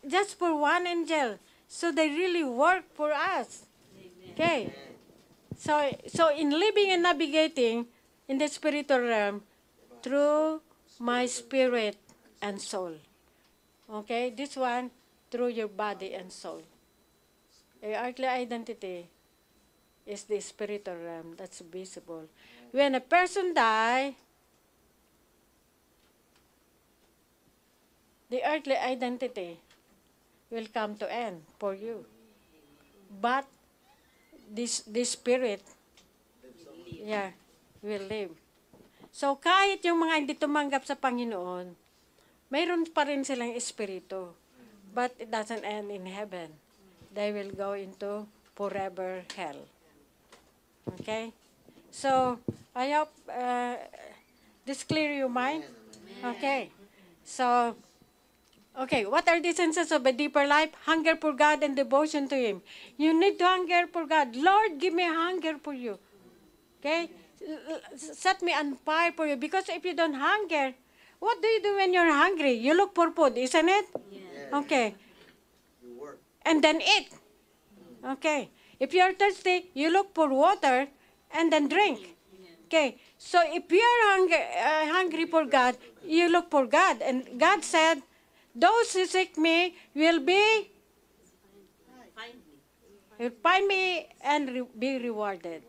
just for one angel? So they really work for us. Okay. So in living and navigating in the spiritual realm through my spirit and soul. Okay, this one through your body and soul. Your earthly identity is the spiritual realm that's visible. When a person dies, the earthly identity will come to end for you. But this spirit, yeah, will live. So kahit yung mga hindi tumanggap sa Panginoon, mayroon pa rin silang espiritu. But it doesn't end in heaven. They will go into forever hell. Okay? So, I hope this clear your mind. Okay. So, okay, what are the senses of a deeper life? Hunger for God and devotion to Him. You need to hunger for God. Lord, give me a hunger for you. Okay? Set me on fire for you. Because if you don't hunger, what do you do when you're hungry? You look for food, isn't it? Yeah. Okay. And then eat. Okay. If you're thirsty, you look for water and then drink. Okay. So if you're hungry for God, you look for God. And God said, those who seek me will find me and be rewarded.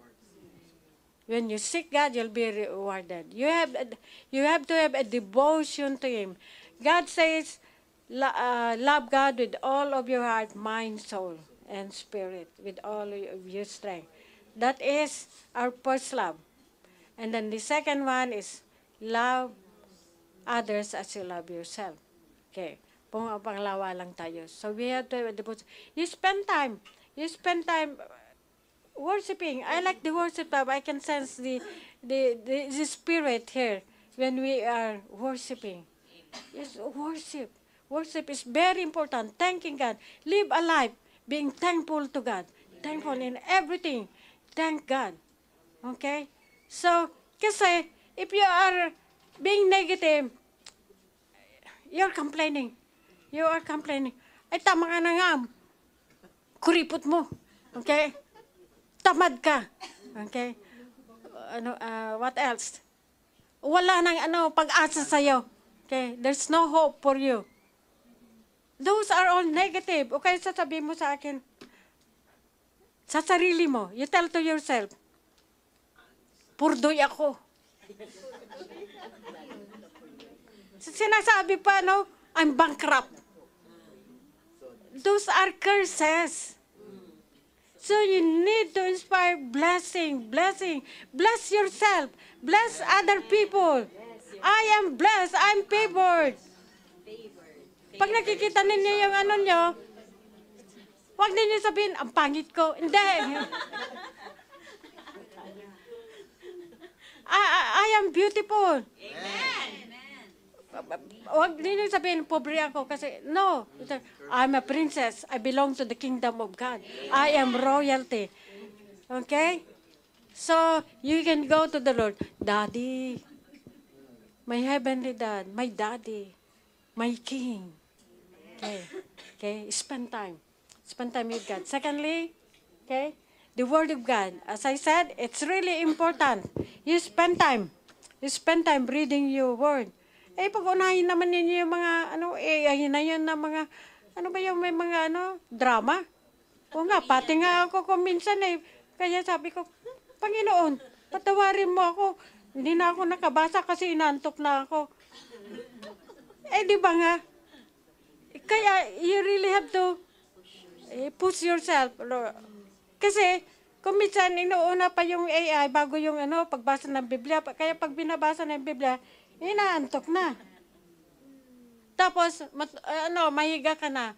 When you seek God, you'll be rewarded. You have to have a devotion to Him. God says, love God with all of your heart, mind, soul, and spirit, with all of your strength. That is our first love. And then the second one is love others as you love yourself. Okay. Panglawa lang tayo. So we have to have a devotion. You spend time worshiping. I like the worship time. I can sense the spirit here when we are worshiping. Yes, worship. Worship is very important. Thanking God. Live a life being thankful to God. Thankful in everything. Thank God. Okay? So, kasi if you are being negative, you're complaining. You are complaining. Ay, tama ka na nga. Kuripot mo. Okay? Tamad ka. Okay? What else? Wala nang pag-asa sa'yo. Okay? There's no hope for you. Those are all negative. Okay, sasabihin mo sa akin, sa sarili mo, you tell to yourself, purdoy ako. Sinasabi pa, I'm bankrupt. Those are curses. So you need to inspire blessing. Bless yourself. Bless other people. I am blessed. I'm favored. Pag nakikita ninyo yung nyo, huwag ninyo sabihin, ang pangit ko. Hindi. I am beautiful. Amen. Huwag ninyo sabihin, pobre ako. Kasi, no. I'm a princess. I belong to the kingdom of God. I am royalty. Okay? So, you can go to the Lord. Daddy, my heavenly dad, my daddy, my king. Okay? Spend time. Spend time with God. Secondly, okay? The Word of God. As I said, it's really important. You spend time. You spend time reading your Word. Pag-unahin naman ninyo yung mga, ayahin na yun na mga, may mga, drama. O nga, pati nga ako kuminsan Kaya sabi ko, Panginoon, patawarin mo ako. Hindi na ako nakabasa kasi inantok na ako. Di ba nga? Kaya, you really have to push yourself. Kasi, kung minsan, inuuna pa yung AI bago yung pagbasa ng Biblia. Kaya pag binabasa ng Biblia, inaantok na. Tapos, mahiga ka na.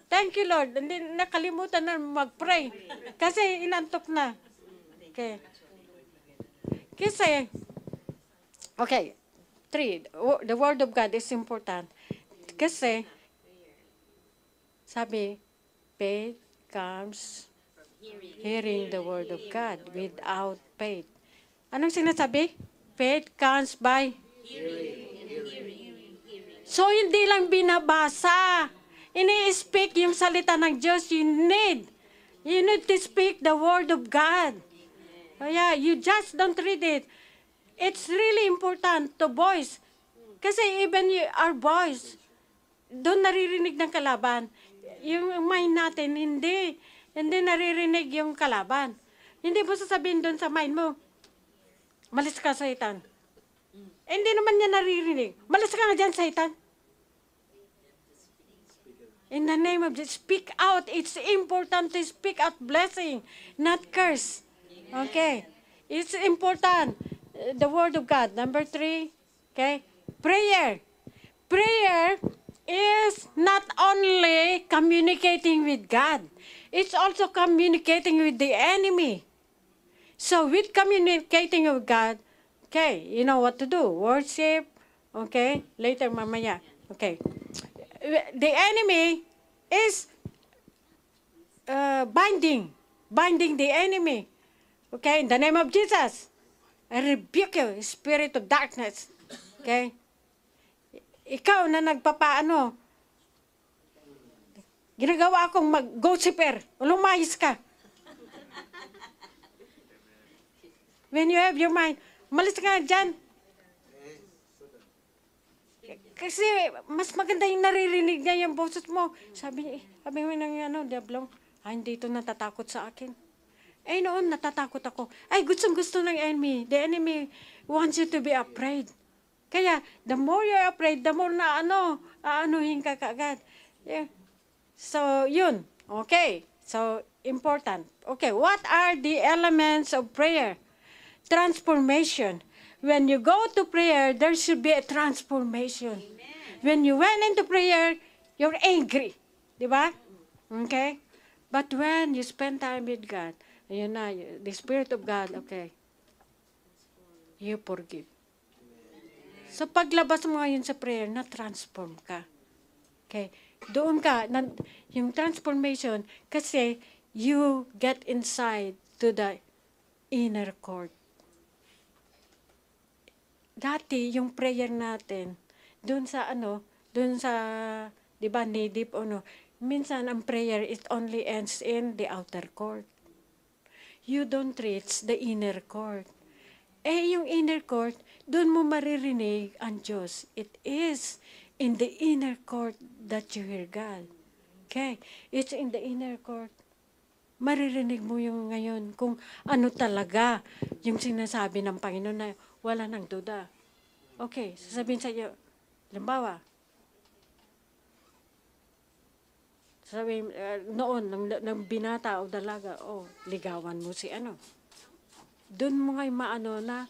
Thank you, Lord. Hindi nakalimutan na mag-pray. Kasi inantok na. Okay. Kasi, okay, 3, the Word of God is important. Kasi, sabi, faith comes hearing the Word of God without faith. Anong sinasabi? Faith comes by hearing. So, hindi lang binabasa. Ini-speak yung salita ng Diyos. You need to speak the Word of God. Kaya, you just don't read it. It's really important to voice. Kasi even our voice, doon naririnig ng kalaban. Yung mind natin, hindi naririnig yung kalaban. Hindi mo sasabihin doon sa mind mo, malis ka, Satan. Hindi naman niya naririnig. Malis ka nga dyan, Satan. In the name of Jesus, speak out. It's important to speak out blessing, not curse. Okay. It's important. The Word of God. Number 3, okay, prayer. Prayer is not only communicating with God. It's also communicating with the enemy. So with communicating with God, okay, you know what to do. Worship, okay, later mamaya. Okay. The enemy is binding the enemy. Okay, in the name of Jesus, I rebuke you, spirit of darkness. Okay? Ikaw na nagpapaano, ginagawa akong mag-gossiper, lumayas ka. When you have your mind, malis ka dyan. Kasi mas maganda yung naririnig niya yung boses mo. Sabi mo ng Diablo, hindi ito natatakot sa akin. Noon natatakot ako. Gustong-gusto ng enemy. The enemy wants you to be afraid. Kaya, the more you're afraid, the more na aanuhin ka kaagad. Yeah. So, yun. Okay. So, important. Okay, what are the elements of prayer? Transformation. When you go to prayer, there should be a transformation. Amen. When you went into prayer, you're angry. Di ba? Okay? But when you spend time with God, yun na, the Spirit of God, okay, you forgive. So paglabas mo ngayon sa prayer, na-transform ka. Okay? Doon ka, yung transformation, kasi you get inside to the inner court. Dati, yung prayer natin, doon sa, di ba, native, minsan ang prayer, it only ends in the outer court. You don't reach the inner court. Yung inner court, doon mo maririnig ang Diyos. It is in the inner court that you hear God. Okay? It's in the inner court. Maririnig mo yung ngayon kung ano talaga yung sinasabi ng Panginoon na wala nang duda. Okay, sasabihin sa iyo, halimbawa, sasabihin, noon, ng binata o dalaga, ligawan mo si Doon mo ngayon maano na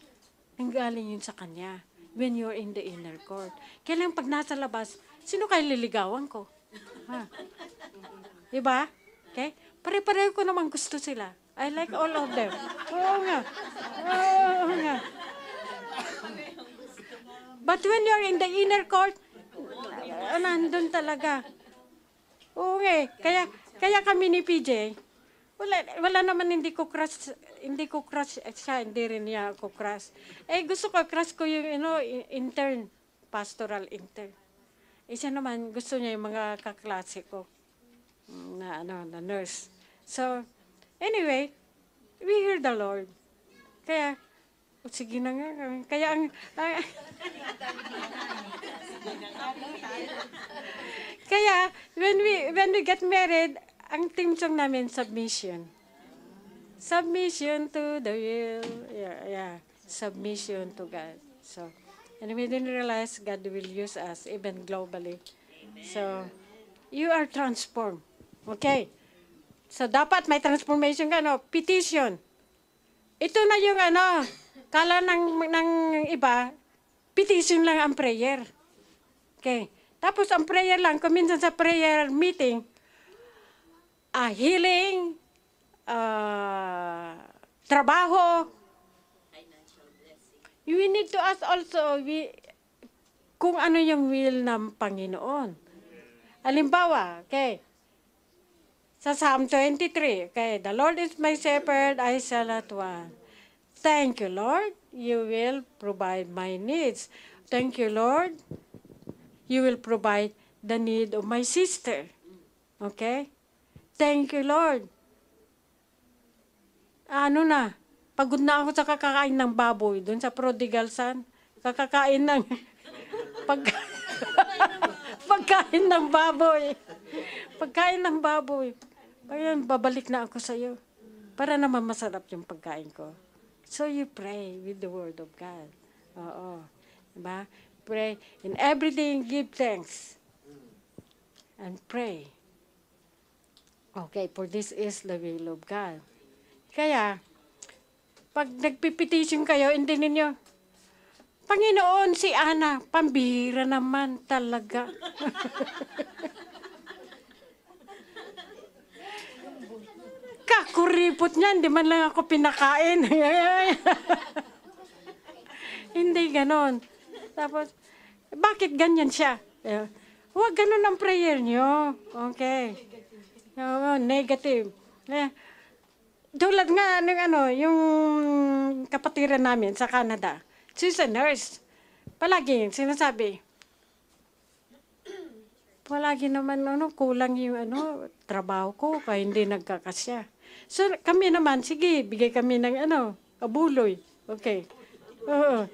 nanggaling yun sa kanya when you're in the inner court. Kailan pag nasa labas, sino kayo liligawan ko? Diba? Okay? Pare-pareho ko naman gusto sila. I like all of them. Oo nga. But when you're in the inner court, nandun talaga. Oo nga. Kaya kami ni PJ, wala naman hindi ko crush siya, hindi rin niya ako crush. Gusto ko, crush ko yung, intern, pastoral intern. Siya naman, gusto niya yung mga kaklase ko na nurse. So, anyway, we hear the Lord. Kaya, sige na nga. Kaya kaya, when we get married, ang theme song namin, submission. Submission to the will. Yeah. Submission to God. So, and we didn't realize God will use us even globally. So, you are transformed. Okay? So, dapat may transformation ka, no? Petition. Ito na yung kala ng iba, petition lang ang prayer. Okay? Tapos, ang prayer lang, kung minsan sa prayer meeting, healing, trabaho. Financial blessing. We need to ask also kung ano yung will ng Panginoon. Halimbawa, okay, sa Psalm 23, okay, the Lord is my shepherd, I shall not want. Thank you, Lord, you will provide my needs. Thank you, Lord, you will provide the need of my sister. Okay? Thank you, Lord. Pagod na ako sa kakakain ng baboy, doon sa prodigal son. Kakakain ng pagkain ng baboy. Pagkain ng baboy. Ayun, babalik na ako sa iyo para naman masarap yung pagkain ko. So you pray with the word of God. Oo. Diba? Pray. In everything, give thanks. And pray. Okay, for this is the will of God. Kaya, pag nagpipetition kayo, hindi ninyo, Panginoon, si Ana, pambihira naman talaga. Kakuripot niyan, di man lang ako pinakain. Hindi ganon. Tapos, bakit ganyan siya? Huwag ganon ang prayer niyo. Okay. Negative. Tulad nga yung kapatiran namin sa Canada. She's a nurse. Palagi sinasabi, palagi naman kulang yung trabaho ko kaya hindi nagkakasya. So kami naman, sige, bigay kami ng kabuloy. Okay. Oo.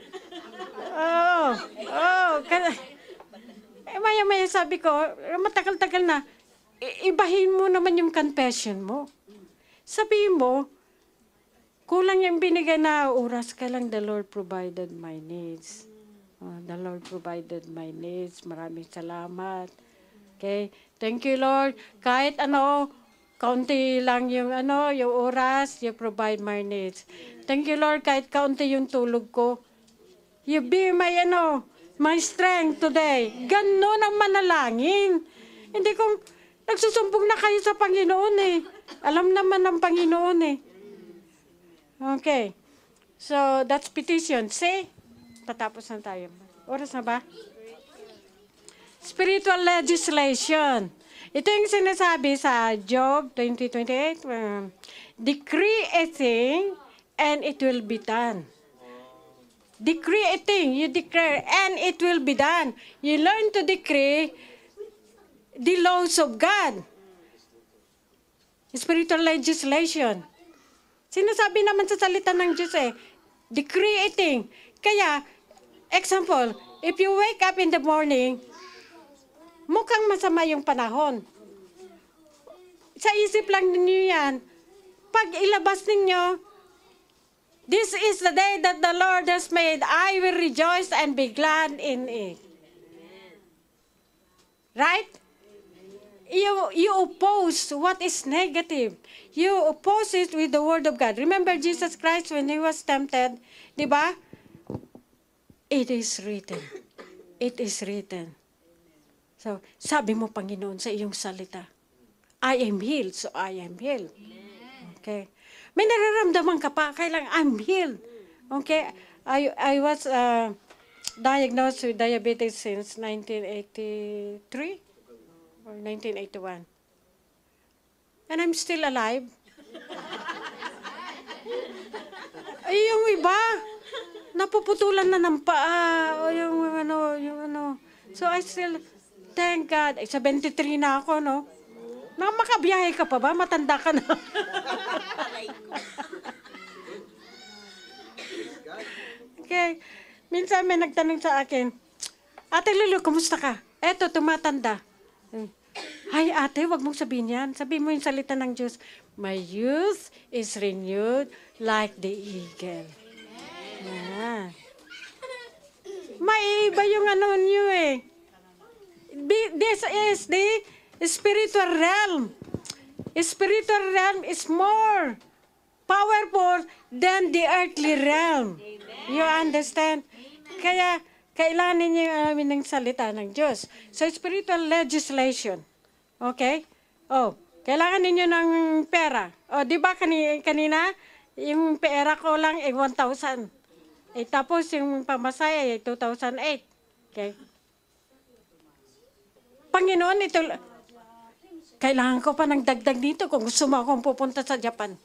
Maya-maya sabi ko, matagal-tagal na, ibahin mo naman yung confession mo. Sabihin mo, kulang yung binigay na oras ka lang, the Lord provided my needs. The Lord provided my needs. Maraming salamat. Okay? Thank you, Lord. Kahit kaunti lang yung yung oras, you provide my needs. Thank you, Lord, kahit kaunti yung tulog ko. You be my strength today. Ganon ang manalangin. Hindi kung nagsusumbong na kayo sa Panginoon eh. Alam naman ng Panginoon eh. Okay. So, that's petition. See? Patapos na tayo. Oras na ba? Spiritual legislation. Ito yung sinasabi sa Job 20:28. Decree a thing and it will be done. Decree a thing, you declare, and it will be done. You learn to decree the laws of God. Spiritual legislation. Sinasabi naman sa salita ng Diyos decree a thing. Kaya, example, if you wake up in the morning, mukhang masama yung panahon. Sa isip lang ninyo yan, pag ilabas ninyo, this is the day that the Lord has made. I will rejoice and be glad in it. Right? You oppose what is negative. You oppose it with the word of God. Remember Jesus Christ when he was tempted, di ba? It is written. It is written. So, sabi mo, Panginoon, sa iyong salita, I am healed, so I am healed. Okay. May nararamdaman ka pa, kailang I'm healed. Okay. I was diagnosed with diabetes since 1983 or 1981. And I'm still alive. Ay, yung iba, napuputulan na ng paa, o yung So I still, thank God, 73 na ako, no? Makabiyahe ka pa ba? Matanda ka na. Okay. Minsan may nagtanong sa akin, Ate Lulu, kumusta ka? Eto, tumatanda. Ay, ate, wag mong sabihin yan. Sabihin mo yung salita ng Diyos. My youth is renewed like the eagle. Yan. Maiiba yung ano nyo eh. This is the spiritual realm. Spiritual realm is more powerful than the earthly realm. You understand? Kaya, kailangan ninyo alamin ng salita ng Diyos. So, spiritual legislation. Okay? Oh, kailangan ninyo ng pera. Oh, di ba kanina, yung pera ko lang ay 1,000. Tapos yung pamasaya ay 2,008. Okay? Panginoon, ito, kailangan ko pa ng dagdag dito kung gusto mo akong pupunta sa Japan.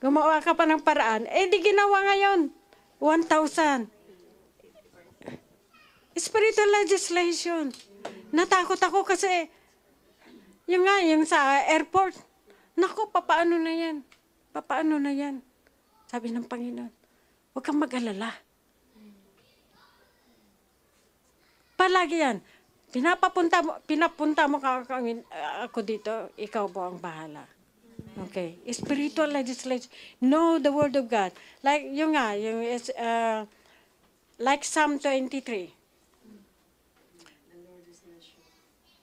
Gumawa ka pa ng paraan. Di ginawa ngayon. 1,000. Spiritual legislation. Natakot ako kasi, yung sa airport, naku, papaano na yan? Papaano na yan? Sabi ng Panginoon, huwag kang mag-alala. Palagi yan. Pinapunta mo ako dito, ikaw po ang bahala. Okay. Spiritual legislation. Know the word of God. Like like Psalm 23.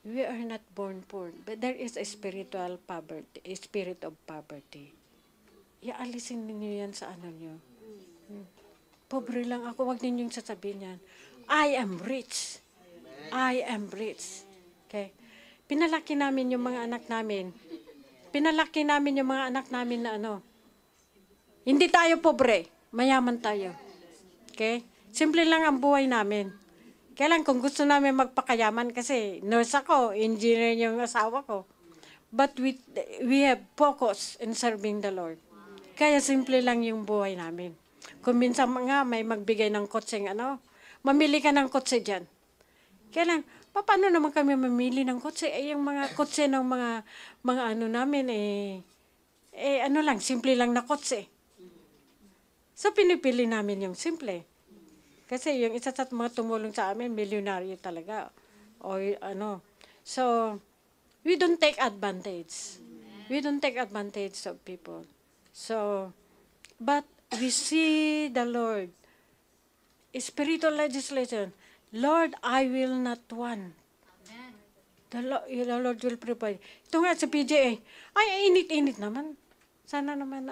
We are not born poor, but there is a spiritual poverty, a spirit of poverty. Ialisin ninyo yan sa ano nyo. Pobre lang ako, wag ninyong sasabihin yan. I am rich. I am rich. Okay? Pinalaki namin yung mga anak namin. Pinalaki namin yung mga anak namin na ano. Hindi tayo pobre, mayaman tayo. Okay? Simple lang ang buhay namin. Kailan kung gusto namin magpakayaman kasi nurse ako, engineer yung asawa ko. But we have focus in serving the Lord. Kaya simple lang yung buhay namin. Kung minsan nga may magbigay ng kotseng mamili ka ng kotse dyan. Kailan, paano naman kami mamili ng kotse? Yung mga kotse ng mga ano namin simple lang na kotse. So pinipili namin yung simple. Kasi yung isa sa mga tumulong sa amin, milyonaryo talaga. So, we don't take advantage. We don't take advantage of people. So, but we see the Lord. Spiritual legislation. Lord, I will not want. The Lord will provide. Ito nga sa PGA. Ay, init-init naman. Sana naman,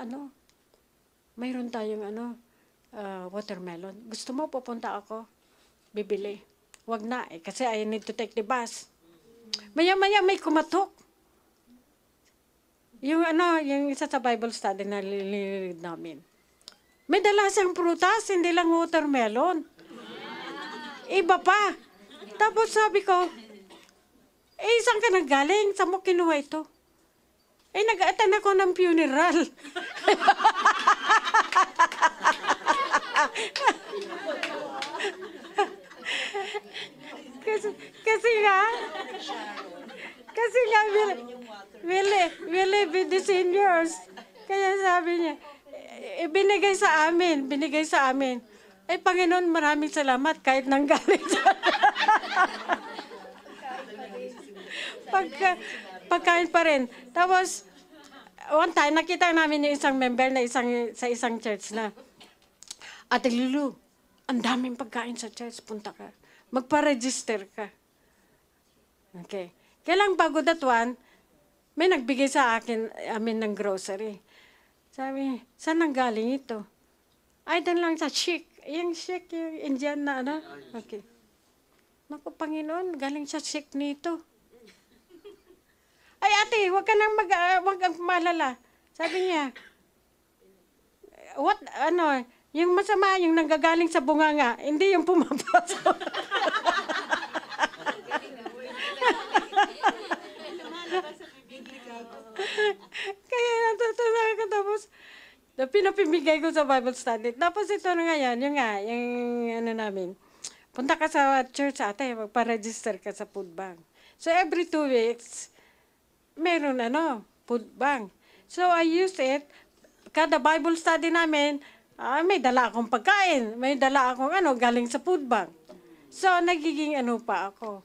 mayroon tayong watermelon. Gusto mo, pupunta ako? Bibili. Wag na kasi I need to take the bus. Maya-maya may kumatok. Yung isa sa Bible study na nililid namin. May dala siyang prutas, hindi lang watermelon. Iba pa. Tapos sabi ko, saan ka nanggaling? Saan mo kinuha ito? Nag-attend ako ng funeral. kasi nga, we live with the seniors. Kaya sabi niya, binigay sa amin. Panginoon, maraming salamat kahit nanggaling sa pagkain pa rin. Tapos, one time, nakita namin yung isang member na sa isang church na, Ate Lulu, ang daming pagkain sa church, punta ka. Magpa-register ka. Okay. Kailang bago that one, may nagbigay sa amin ng grocery. Sabi, saan nanggaling ito? Doon lang sa Chic. Yung Chic, yung Indian na Okay. Naku, Panginoon, galing sa Chic nito. Ay, ate, huwag kang malala. Sabi niya, yung masama, yung nanggagaling sa bunganga, hindi yung pumapasok. Kaya natutunan ko tapos, pinapimigay ko sa Bible study. Tapos ito na ngayon, yung namin, punta ka sa church, ate, magpa-register ka sa food bank. So, every 2 weeks, meron food bank. So, I use it. Kada Bible study namin, may dala akong pagkain. May dala akong galing sa food bank. So, nagiging pa ako.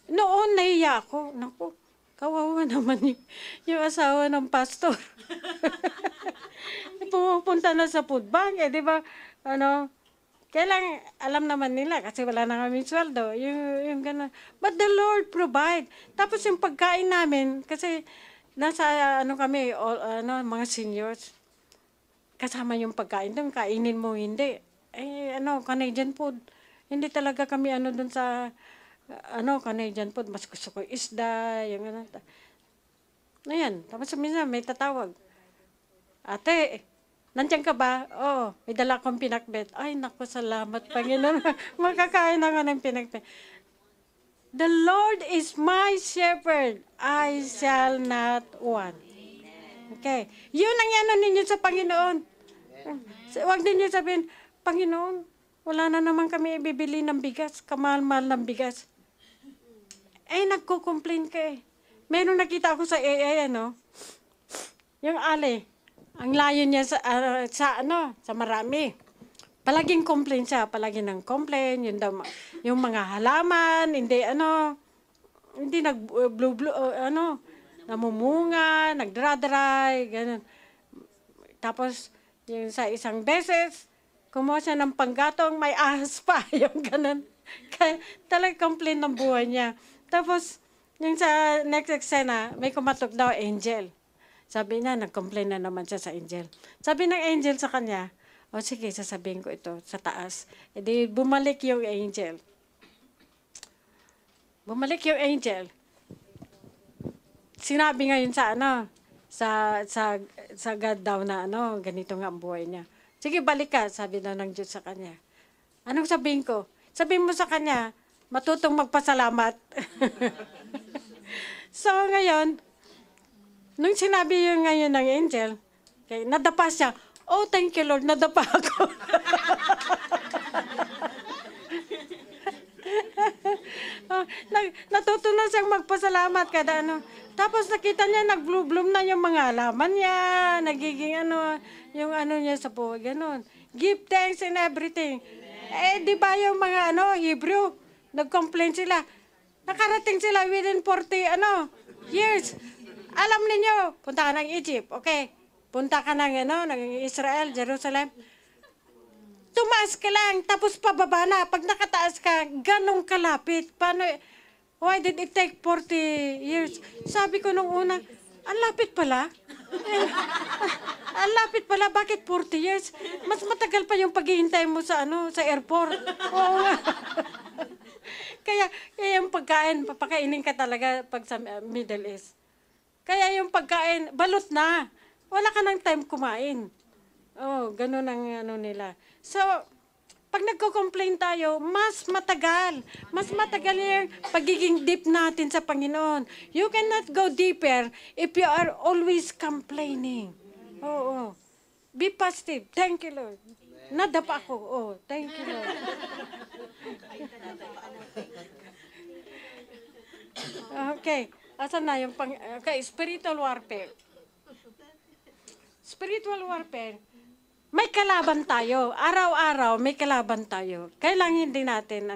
Noon, nahiya ako. Naku, kawawa naman yung asawa ng pastor. Pumupunta na sa food bank, di ba? Kailang alam naman nila kasi wala na kami sweldo. Yung gano'n. But the Lord provide. Tapos yung pagkain namin, kasi nasa kami, mga seniors, kasama yung pagkain doon, kainin mo, hindi. Canadian food. Hindi talaga kami doon sa, Canadian food. Mas gusto ko isda, yung Ayan, tapos minsan may tatawag. Ate, nandiyan ka ba? Oo, may dala akong pinakbet. Ay, naku, salamat, Panginoon. Makakain ako ng pinakbet. The Lord is my shepherd. I shall not want. Okay. Yun ang ninyo sa Panginoon. Huwag ninyo sabihin, Panginoon, wala na naman kami ibibili ng bigas. Kamahal-mahal ng bigas. Nagko-complain ka eh. Meron nakita ako sa AA, yung ale. Ang layo niya sa marami. Palaging complain siya, palaging ng complain, yung mga halaman, hindi namumunga, nagdra-dry, ganun. Tapos, yung sa isang beses, kumuha siya ng panggatong, may ahas pa, yung ganun. Kaya talagang complain ng buhay niya. Tapos, yung sa next eksena, may kumatok daw angel. Sabi niya, nag-complain na naman siya sa angel. Sabi ng angel sa kanya, sige, sasabihin ko ito sa taas. E di, bumalik yung angel. Sinabi ngayon sa God daw na ganito nga ang buhay niya. Sige, balik ka, sabi daw ng Diyos sa kanya. Anong sabihin ko? Sabihin mo sa kanya, matutong magpasalamat. So, ngayon, nung sinabi yung ngayon ng angel, nadapa siya. Oh, thank you, Lord, nadapa ako. Natuto na siyang magpasalamat kada Tapos nakita niya, nag-bloom na yung mga halaman niya, nagiging yung niya sa buhay, ganun. Give thanks in everything. Di ba yung mga Hebrew, nag-complain sila. Nakarating sila within 40 years. Alam niyo, punta ka ng Egypt, okay? Punta ka ng Israel, Jerusalem. Tumaas ka lang, tapos pababa na. Pag nakataas ka, ganong kalapit. Why did it take 40 years? Sabi ko nung una, ang lapit pala. Ang lapit pala, bakit 40 years? Mas matagal pa yung paghihintay mo sa airport. Oo nga. Kaya yung pagkain, papakainin ka talaga pag sa Middle East. Kaya yung pagkain, balot na. Wala ka ng time kumain. Ganun ang nila. So, pag nagko-complain tayo, mas matagal. Mas matagal yung pagiging deep natin sa Panginoon. You cannot go deeper if you are always complaining. Oo. Be positive. Thank you, Lord. Nadapa ako. Thank you, Lord. Okay. Asan na yung spiritual warfare. Spiritual warfare. May kalaban tayo. Araw-araw may kalaban tayo. Kailangan hindi natin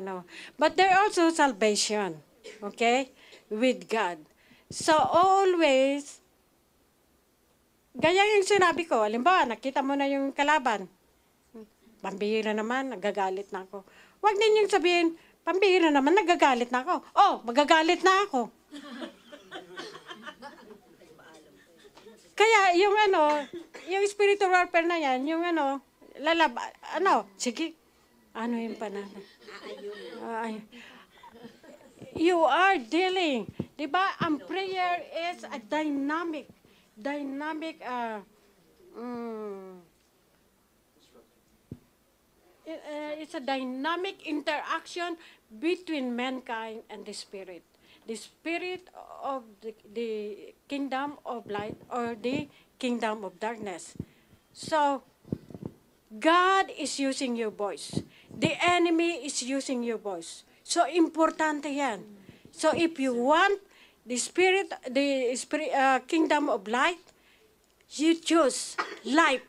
But there also salvation. Okay? With God. So always, gaya yung sinabi ko, halimbawa, nakita mo na yung kalaban. Pambihira naman, nagagalit na ako. Huwag ninyong sabihin, pambihira naman, nagagalit na ako. Magagalit na ako. Kaya yung yung spiritual warfare na yan, yung sige, yung panalo. You are dealing, di ba? Ang prayer is a dynamic, it's a dynamic interaction between mankind and the spirit. The spirit of the kingdom of light or the kingdom of darkness. So, God is using your voice. The enemy is using your voice. So, importante yan. So, if you want the kingdom of light, you choose life.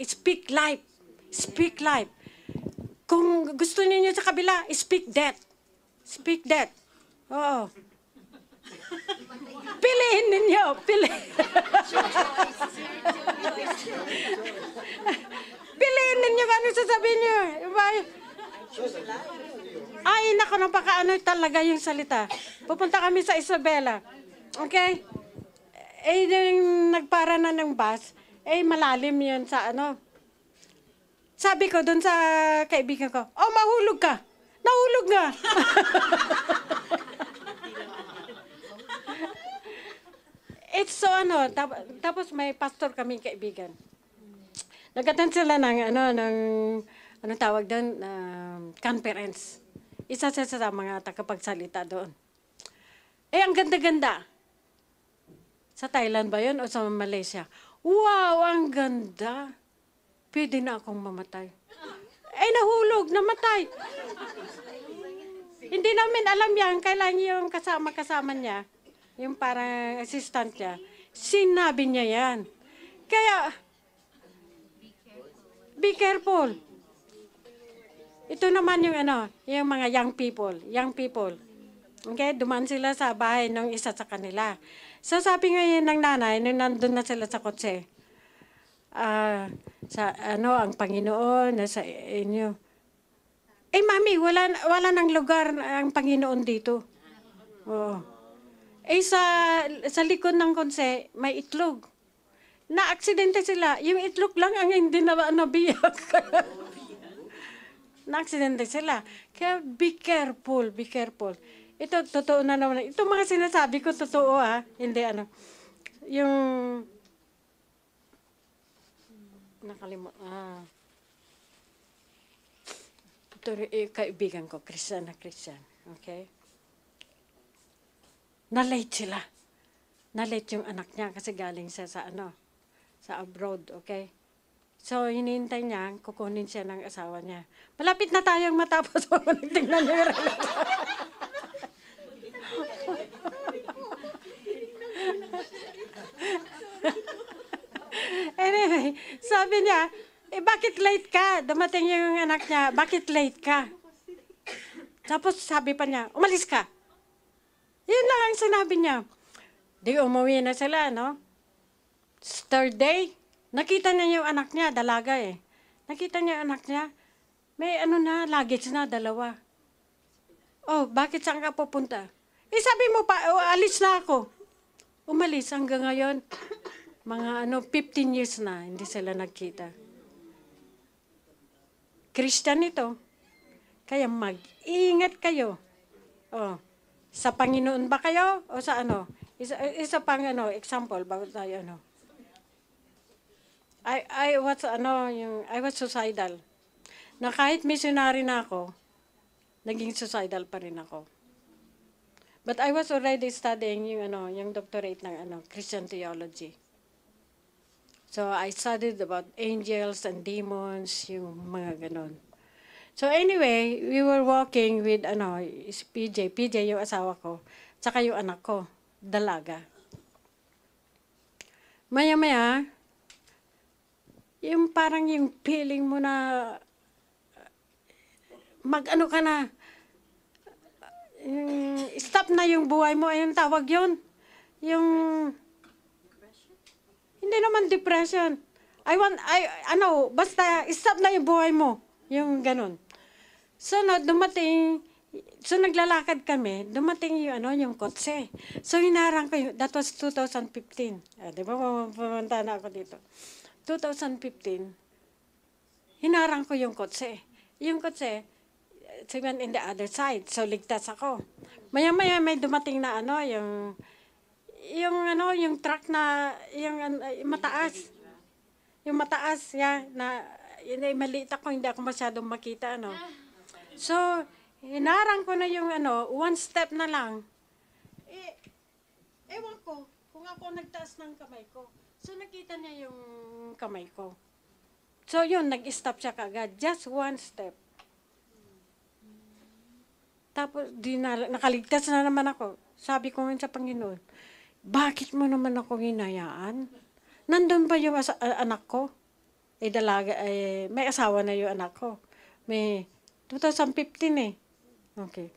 Speak life. Speak life. Kung gusto niyo sa kabila, speak death. Speak death. Oo. Piliin ninyo. Piliin ninyo kung ano sasabihin nyo. Ay, naku, napakaano talaga yung salita. Pupunta kami sa Isabela. Okay? Eh, yung nagpara na ng bus, eh, malalim yun sa ano. Sabi ko doon sa kaibigan ko, oh, mahulog ka. Nahulog nga. It's so ano, tapos may pastor kaming kaibigan. Nag-attend sila ng anong tawag doon, conference. Isa siya sa mga tagapagsalita doon. Eh, ang ganda-ganda. Sa Thailand ba yun o sa Malaysia? Wow, ang ganda. Pwede na akong mamatay. Eh, nahulog, namatay. Hindi namin alam yan. Kailan yung kasama niya, yung parang assistant niya, sinabi niya yan. Kaya, be careful. Ito naman yung yung mga young people. Okay, dumaan sila sa bahay ng isa sa kanila. So sabi ngayon ng nanay, nung nandun na sila sa kotse, ang Panginoon nasa inyo. Eh mami, wala nang lugar ang Panginoon dito. Oo. Eh sa likod ng kotse, may itlog. Na-aksidente sila. Yung itlog lang ang hindi na nabiyak. Na-aksidente sila. Kaya be careful. Ito, totoo na naman. Ito mga sinasabi ko, totoo Hindi yung, ito kaibigan ko, Christian. Okay? Na-late sila. Na-late yung anak niya kasi galing siya sa abroad, okay? So, hinihintay niya, kukunin siya ng asawa niya. Malapit na tayong matapos. Tingnan niyo yung Anyway, sabi niya, bakit late ka? Dumating yung anak niya, bakit late ka? Tapos sabi pa niya, umalis ka. Yun lang ang sinabi niya. Di umuwi na sila, no? Third day, nakita niya yung anak niya, dalaga eh. Nakita niya yung anak niya, may luggage na, 2. Oh, bakit saan ka pupunta? Eh sabi mo pa, alis na ako. Umalis hanggang ngayon. Mga 15 years na, hindi sila nagkita. Christian ito. Kaya mag-ingat kayo. Oh, sa Panginoon ba kayo? O sa Isa pang example, bago tayo I was suicidal. Na kahit missionary na ako, naging suicidal pa rin ako. But I was already studying yung doctorate ng Christian theology. So I studied about angels and demons, yung mga ganon. So anyway, we were walking with PJ yung asawa ko, tsaka yung anak ko, dalaga. Maya-maya, yung parang yung feeling mo na ka na, stop na yung buhay mo, ayun tawag yun. Yung, hindi naman depression. Basta stop na yung buhay mo. Yung ganun. So, naglalakad kami, dumating yung kotse. So, hinarang ko that was 2015. Di ba, pumunta na ako dito. 2015, hinarang ko yung kotse. Yung kotse, went in the other side. So, ligtas ako. Maya-maya may dumating na yung truck na, yung mataas. Yung mataas, maliit ako, hindi ako masyadong makita, So, hinarang ko na yung one step na lang. Ewan ko, kung ako nagtaas ng kamay ko. So, nakita niya yung kamay ko. So, yun, nag-stop siya kagad. Just one step. Tapos, nakaligtas na naman ako. Sabi ko sa Panginoon, bakit mo naman ako hinayaan? Nandun pa yung anak ko. May asawa na yung anak ko. May 2015 eh. Okay.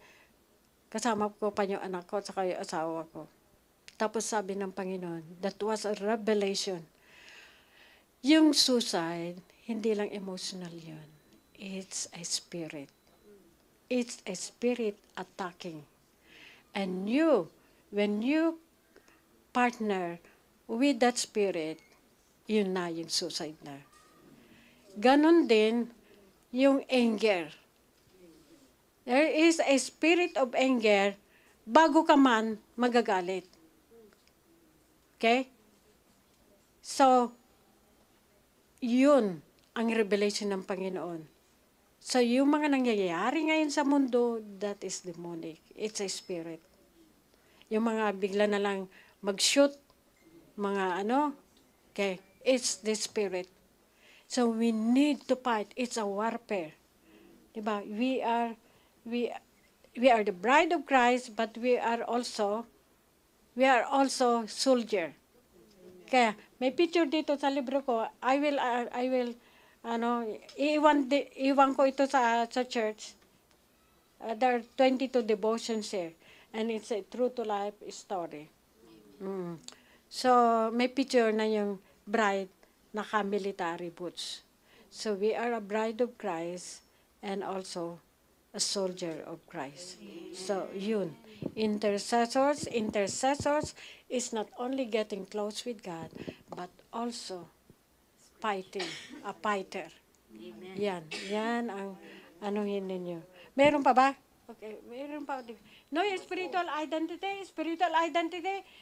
Kasama ko pa yung anak ko at saka yung asawa ko. Tapos sabi ng Panginoon, that was a revelation. Yung suicide, hindi lang emotional yun. It's a spirit. It's a spirit attacking. And you, when you partner with that spirit, yun na yung suicide na. Ganon din yung anger. There is a spirit of anger bago ka man magagalit. Okay? So, yun ang revelation ng Panginoon. So, yung mga nangyayari ngayon sa mundo, that is demonic. It's a spirit. Yung mga bigla na lang mag-shoot, mga okay, it's the spirit. So, we need to fight. It's a warfare. Diba? We are the bride of Christ, but we are also soldier. Kaya, may picture dito sa libro ko. I will iwan ko ito sa church. There are 22 devotions here. And it's a true to life story. So, may picture na yung bride naka-military boots. So, we are a bride of Christ and also a soldier of Christ. So, yun. Intercessors is not only getting close with God, but also fighting, a fighter. Amen. Yan ang anuhin ninyo. Meron pa ba? Okay, meron pa. No, spiritual identity.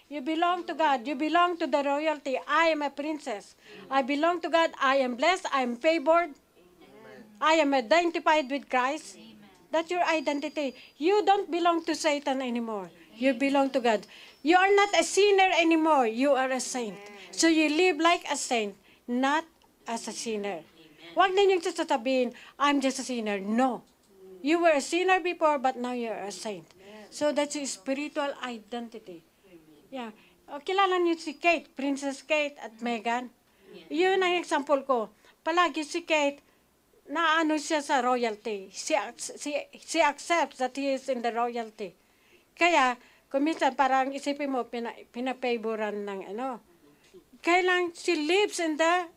You belong to God. You belong to the royalty. I am a princess. I belong to God. I am blessed. I am favored. I am identified with Christ. That's your identity. You don't belong to Satan anymore. You belong to God. You are not a sinner anymore. You are a saint. So you live like a saint, not as a sinner. Huwag ninyong sasabihin, I'm just a sinner. No. You were a sinner before, but now you are a saint. So that's your spiritual identity. Yeah. O, kilala niyo si Kate, Princess Kate at Meghan. Yun ang example ko. Palagi si Kate, naano siya sa royalty. She accepts that he is in the royalty. Kaya, kung minsan parang isipin mo, pinapavoran ng kailang she lives in the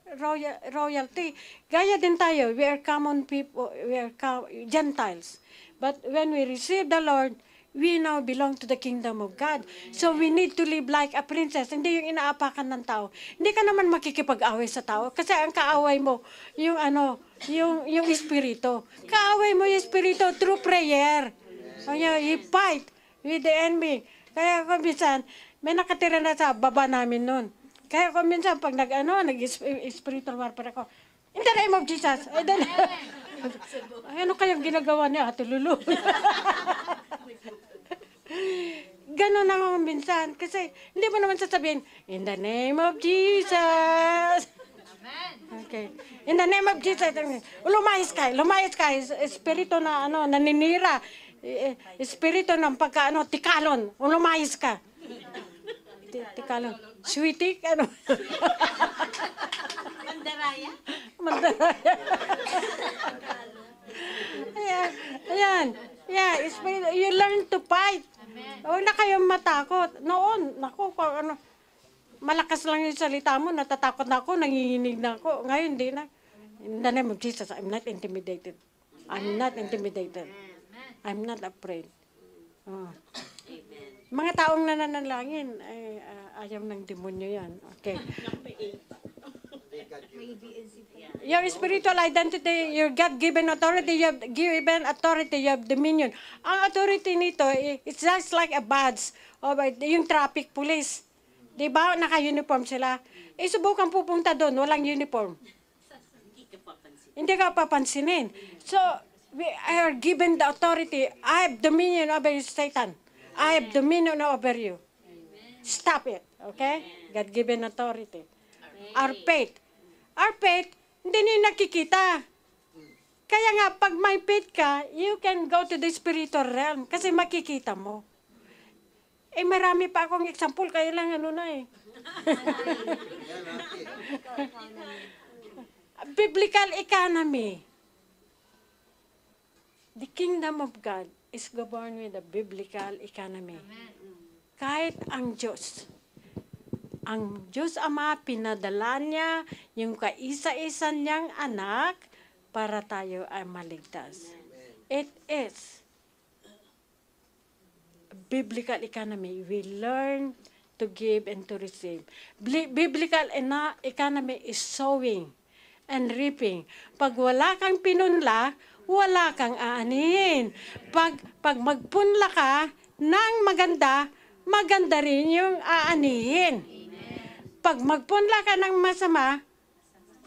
royalty. Gaya din tayo, we are common people, we are Gentiles. But when we receive the Lord, we now belong to the kingdom of God. So we need to live like a princess. Hindi yung inaapakan ng tao. Hindi ka naman makikipag-away sa tao. Kasi ang kaaway mo, yung yung espiritu. Kaaway mo yung espiritu through prayer. So, you fight with the enemy. Kaya kung minsan, may nakatira na sa baba namin nun. Kaya kung minsan, pag nag-spiritual warfare ako, in the name of Jesus. Ano kayang ginagawa niya, Ate Lulu? Ganon ako minsan. Kasi hindi mo naman sasabihin, in the name of Jesus. Okay. In the name of Jesus. Lumayas ka. Espiritu na naninira. Espiritu ng tikalon. Lumayas ka. Tikalon. Sweetie, Mandaraya? Mandaraya. Ayan. Yeah, you learn to fight. Huwag na kayong matakot. Noon, malakas lang yung salita mo, natatakot na ako, nanginginig na ako. Ngayon, di na. In the name of Jesus, I'm not intimidated. I'm not intimidated. I'm not afraid. Oh. Mga taong nananalangin, ayaw ng demonyo yan. Okay. Your spiritual identity, your God-given authority, you have given authority, you have dominion. Ang authority nito, it's just like a badge of yung traffic police. Diba? Naka-uniform sila. Subukan pupunta doon, walang uniform. Hindi ka papansinin. So, we are given the authority. I have dominion over you, Satan. I have dominion over you. Stop it. Okay? God-given authority. Our faith, hindi niyo nakikita. Kaya nga, pag may faith ka, you can go to the spiritual realm kasi makikita mo. Marami pa akong example, kaya lang Biblical economy. The kingdom of God is governed with a biblical economy. Kahit ang Diyos Ama, pinadala niya yung kaisa-isa niyang anak para tayo ay maligtas. It is biblical economy. We learn to give and to receive. Biblical economy is sowing and reaping. Pag wala kang pinunla, wala kang aanihin. Pag magpunla ka ng maganda, maganda rin yung aanihin. Pag magpunla ka ng masama,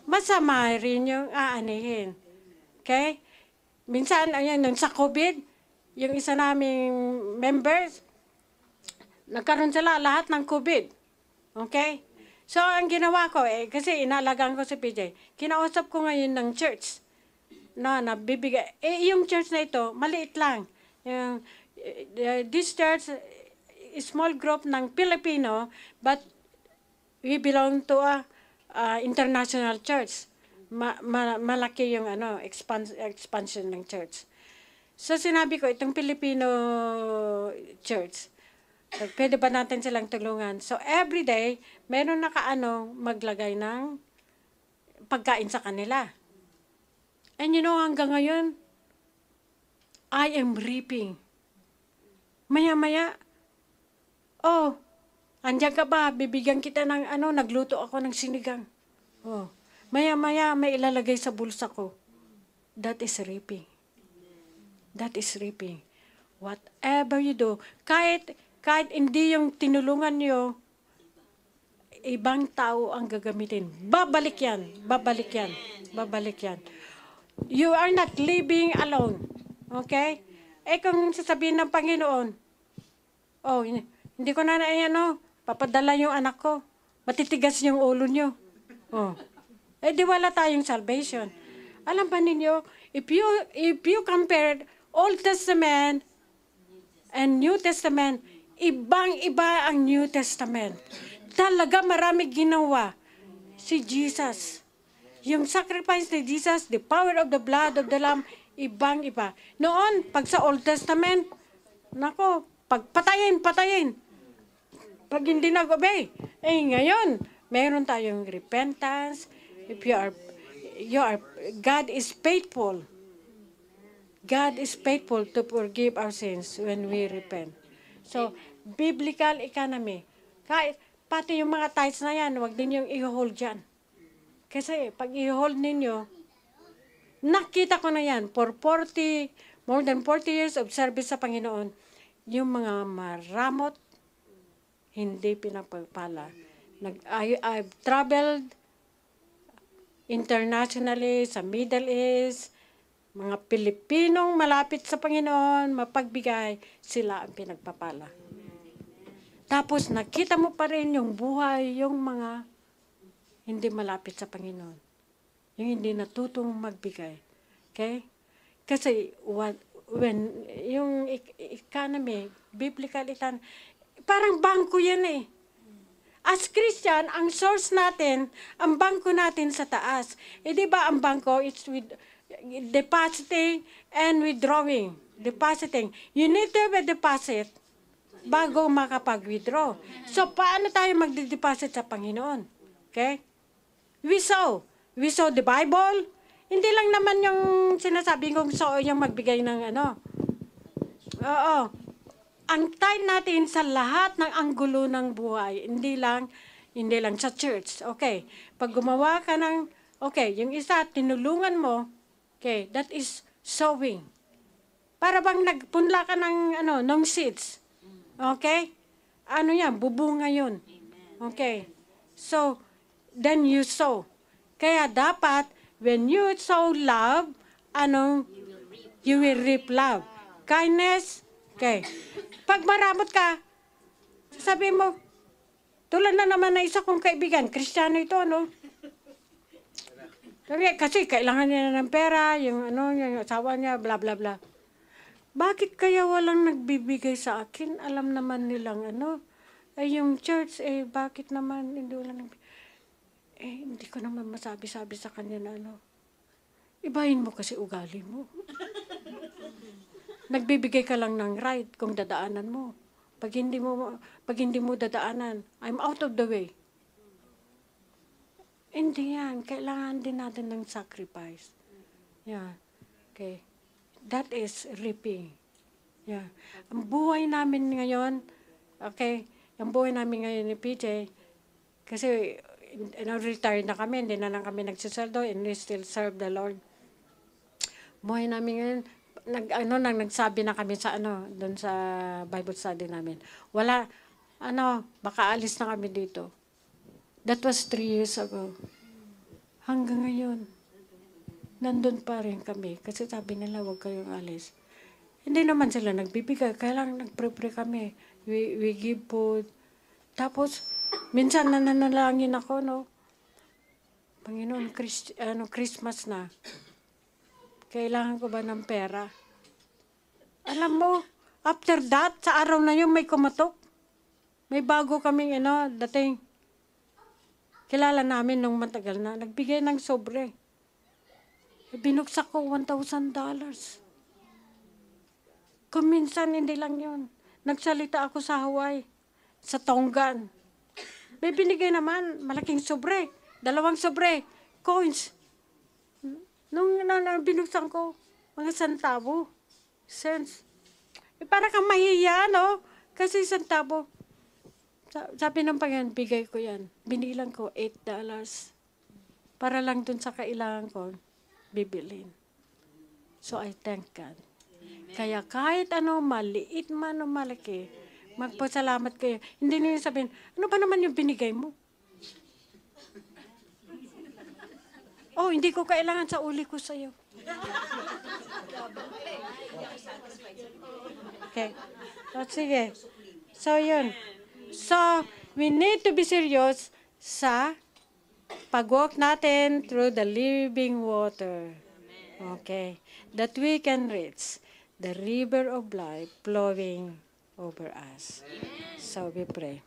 masama rin yung aanihin. Okay? Minsan, ayan, nung sa COVID, yung isa naming members, nagkaroon sila lahat ng COVID. Okay? So, ang ginawa ko, kasi inalagaan ko si PJ, kinausap ko ngayon ng church. Nabibigay. Yung church na ito, maliit lang. This church, small group ng Filipino, but we belong to a international church. Malaki yung expansion ng church. So sinabi ko, itong Filipino church, pwede ba natin silang tulungan? So every day, meron maglagay ng pagkain sa kanila. And you know, hanggang ngayon, I am reaping. Maya-maya, andiyan ka ba? Bibigyan kita ng nagluto ako ng sinigang. Maya-maya may ilalagay sa bulsa ko. That is reaping. That is reaping. Whatever you do, kahit hindi yung tinulungan nyo, ibang tao ang gagamitin. Babalik yan. You are not living alone. Okay? Kung sasabihin ng Panginoon, hindi ko na papadala yung anak ko. Matitigas yung ulo nyo. Di wala tayong salvation. Alam ba ninyo, if you compare Old Testament and New Testament, ibang-iba ang New Testament. Talaga marami ginawa si Jesus. Yung sacrifice ni Jesus, the power of the blood of the Lamb, ibang-iba. Noon, pag sa Old Testament, patayin. Pag hindi nag-obey. Ngayon, meron tayong repentance. If God is faithful. God is faithful to forgive our sins when we repent. So, biblical economy. Pati yung mga tithes na yan, huwag din yung i-hold dyan. Kasi, pag i-hold ninyo, nakita ko na yan, more than 40 years of service sa Panginoon, yung mga maramot, hindi pinapagpala. I've traveled internationally sa Middle East, mga Pilipinong malapit sa Panginoon, mapagbigay, sila ang pinagpapala. Tapos nakita mo pa rin yung buhay, yung mga hindi malapit sa Panginoon. Yung hindi natutong magbigay. Okay? Kasi when yung economy, biblical economy, parang bangko yan eh. As Christian, ang source natin, ang bangko natin sa taas. Di ba ang bangko, it's with depositing and withdrawing. Depositing. You need to have a deposit bago makapag-withdraw. So, paano tayo magde-deposit sa Panginoon? Okay? We sow. We sow the Bible. Hindi lang naman yung sinasabi kong sow yung magbigay ng Oo. Ang tithe natin sa lahat ng anggulo ng buhay, hindi lang sa church. Okay. Pag gumawa ka yung isa, tinulungan mo, okay, that is sowing. Para bang nagpunla ka ng seeds. Okay? Yan, bubunga yun. Okay. So, then you sow. Kaya dapat, when you sow love, you will reap love. Kindness, okay. Pag maramot ka, sabi mo, tulad na naman na isa kong kaibigan, Kristiyano ito, Kasi kailangan niya ng pera, yung asawa niya, bla bla bla. Bakit kaya walang nagbibigay sa akin? Alam naman nilang yung church, bakit naman hindi wala nagbibigay? Hindi ko naman masabi-sabi sa kanya na Ibahin mo kasi ugali mo. Nagbibigay ka lang ng right kung dadaanan mo. Pag hindi mo dadaanan, I'm out of the way. Hindi yan. Kailangan din natin ng sacrifice. Yeah. Okay. That is reaping. Yeah. Ang buhay namin ngayon, okay, ang buhay namin ngayon ni PJ, kasi retired na kami, hindi na lang kami nagsisaldo, and we still serve the Lord. Buhay namin ngayon, nagsabi na kami sa doon sa Bible study namin. Wala, baka alis na kami dito. That was 3 years ago. Hanggang ngayon, nandun pa rin kami. Kasi sabi nila, huwag kayong alis. Hindi naman sila nagbibigay. Kaya lang nagpre-pray kami. We give food. Tapos, minsan nananalangin ako, no? Panginoon, Christmas na. Kailangan ko ba ng pera? Alam mo, after that, sa araw na yun, may kumatok. May bago kaming, dating. Kilala namin nung matagal na. Nagbigay ng sobre. Binuksak ko $1,000. Kung minsan, hindi lang yun. Nagsalita ako sa Hawaii, sa Tongan. May binigay naman, malaking sobre. 2 sobre, coins. Nung binuksan ko, mga centavo, cents. Para kang mahiya, no? Kasi centavo. Sabi ng Panginoon, bigay ko yan. Binilang ko $8. Para lang dun sa kailangan ko, bibilin. So I thank God. Amen. Kaya kahit maliit man o malaki, magpasalamat kayo. Hindi niyo sabihin, ano ba naman yung binigay mo? Oh, hindi ko kailangan sa uli ko sa'yo. Okay. So, sige. So, yun. So, we need to be serious sa pag-walk natin through the living water. Okay. That we can reach the river of life flowing over us. So, we pray.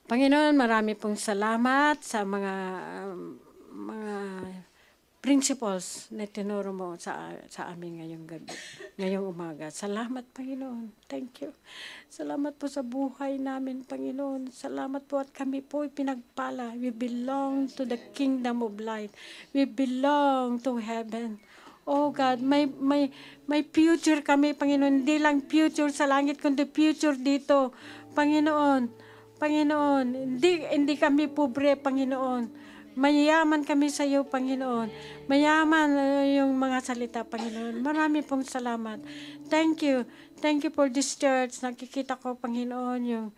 Panginoon, marami pong salamat sa mga principles na tinuro mo sa amin ngayong gabi, ngayong umaga. Salamat, Panginoon. Thank you. Salamat po sa buhay namin, Panginoon. Salamat po at kami po pinagpala. We belong to the kingdom of light. We belong to heaven. Oh God, may future kami, Panginoon. Hindi lang future sa langit, kundi future dito. Panginoon, hindi kami pobre, Panginoon. Mayaman kami sa iyo, Panginoon. Mayaman yung mga salita, Panginoon. Marami pong salamat. Thank you. Thank you for this church. Nakikita ko, Panginoon, yung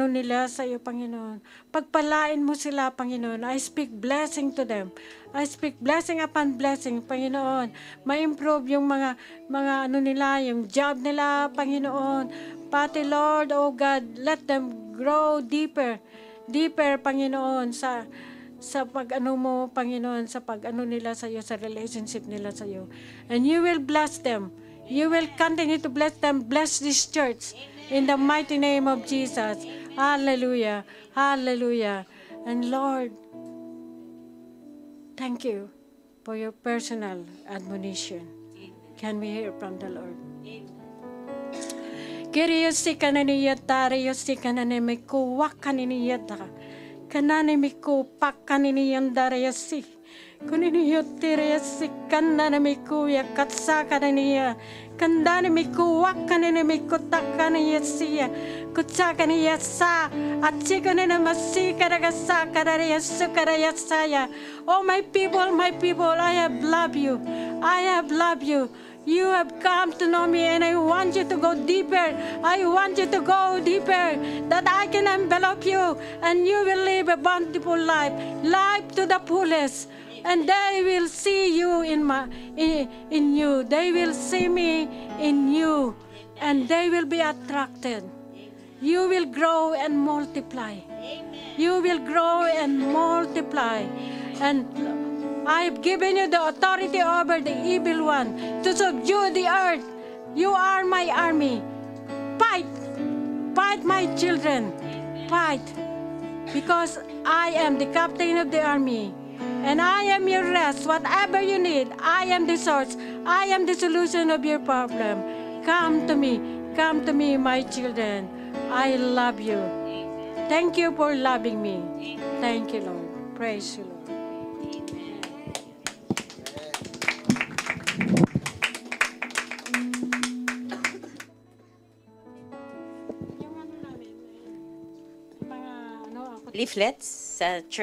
nila sa iyo, Panginoon. Pagpalain mo sila, Panginoon. I speak blessing to them. I speak blessing upon blessing, Panginoon. Ma-improve yung mga nila, yung job nila, Panginoon. Pati, Lord, oh God, let them grow deeper, Panginoon, sa pag-ano mo, Panginoon, sa pag-ano nila sa iyo, sa relationship nila sa iyo. And you will bless them. You will continue to bless them. Bless this church. In the mighty name of Jesus. Hallelujah. Hallelujah. And Lord, thank you for your personal admonition. Can we hear from the Lord? Kiriyosi kananiyata, riyosi kananimiku, wakaniyata. Kananimiku pakaniniyan darayasi. Kuniniyotirayasi kananimiku ya katsa kananiya. Kandanimiku wakanimiku takaniyasiya. Kutsa kaniyasa. At sikananamasi karagasa karayasu karayasaya. Oh my people, I have loved you. I have loved you. You have come to know me and I want you to go deeper. I want you to go deeper that I can envelop you and you will live a bountiful life to the fullest. And they will see you in you. They will see me in you and they will be attracted. You will grow and multiply. You will grow and multiply. And I've given you the authority over the evil one to subdue the earth. You are my army. Fight. Fight, my children. Fight. Because I am the captain of the army. And I am your rest. Whatever you need, I am the source. I am the solution of your problem. Come to me, my children. I love you. Thank you for loving me. Thank you, Lord. Praise you, Lord. Leaflets sa church.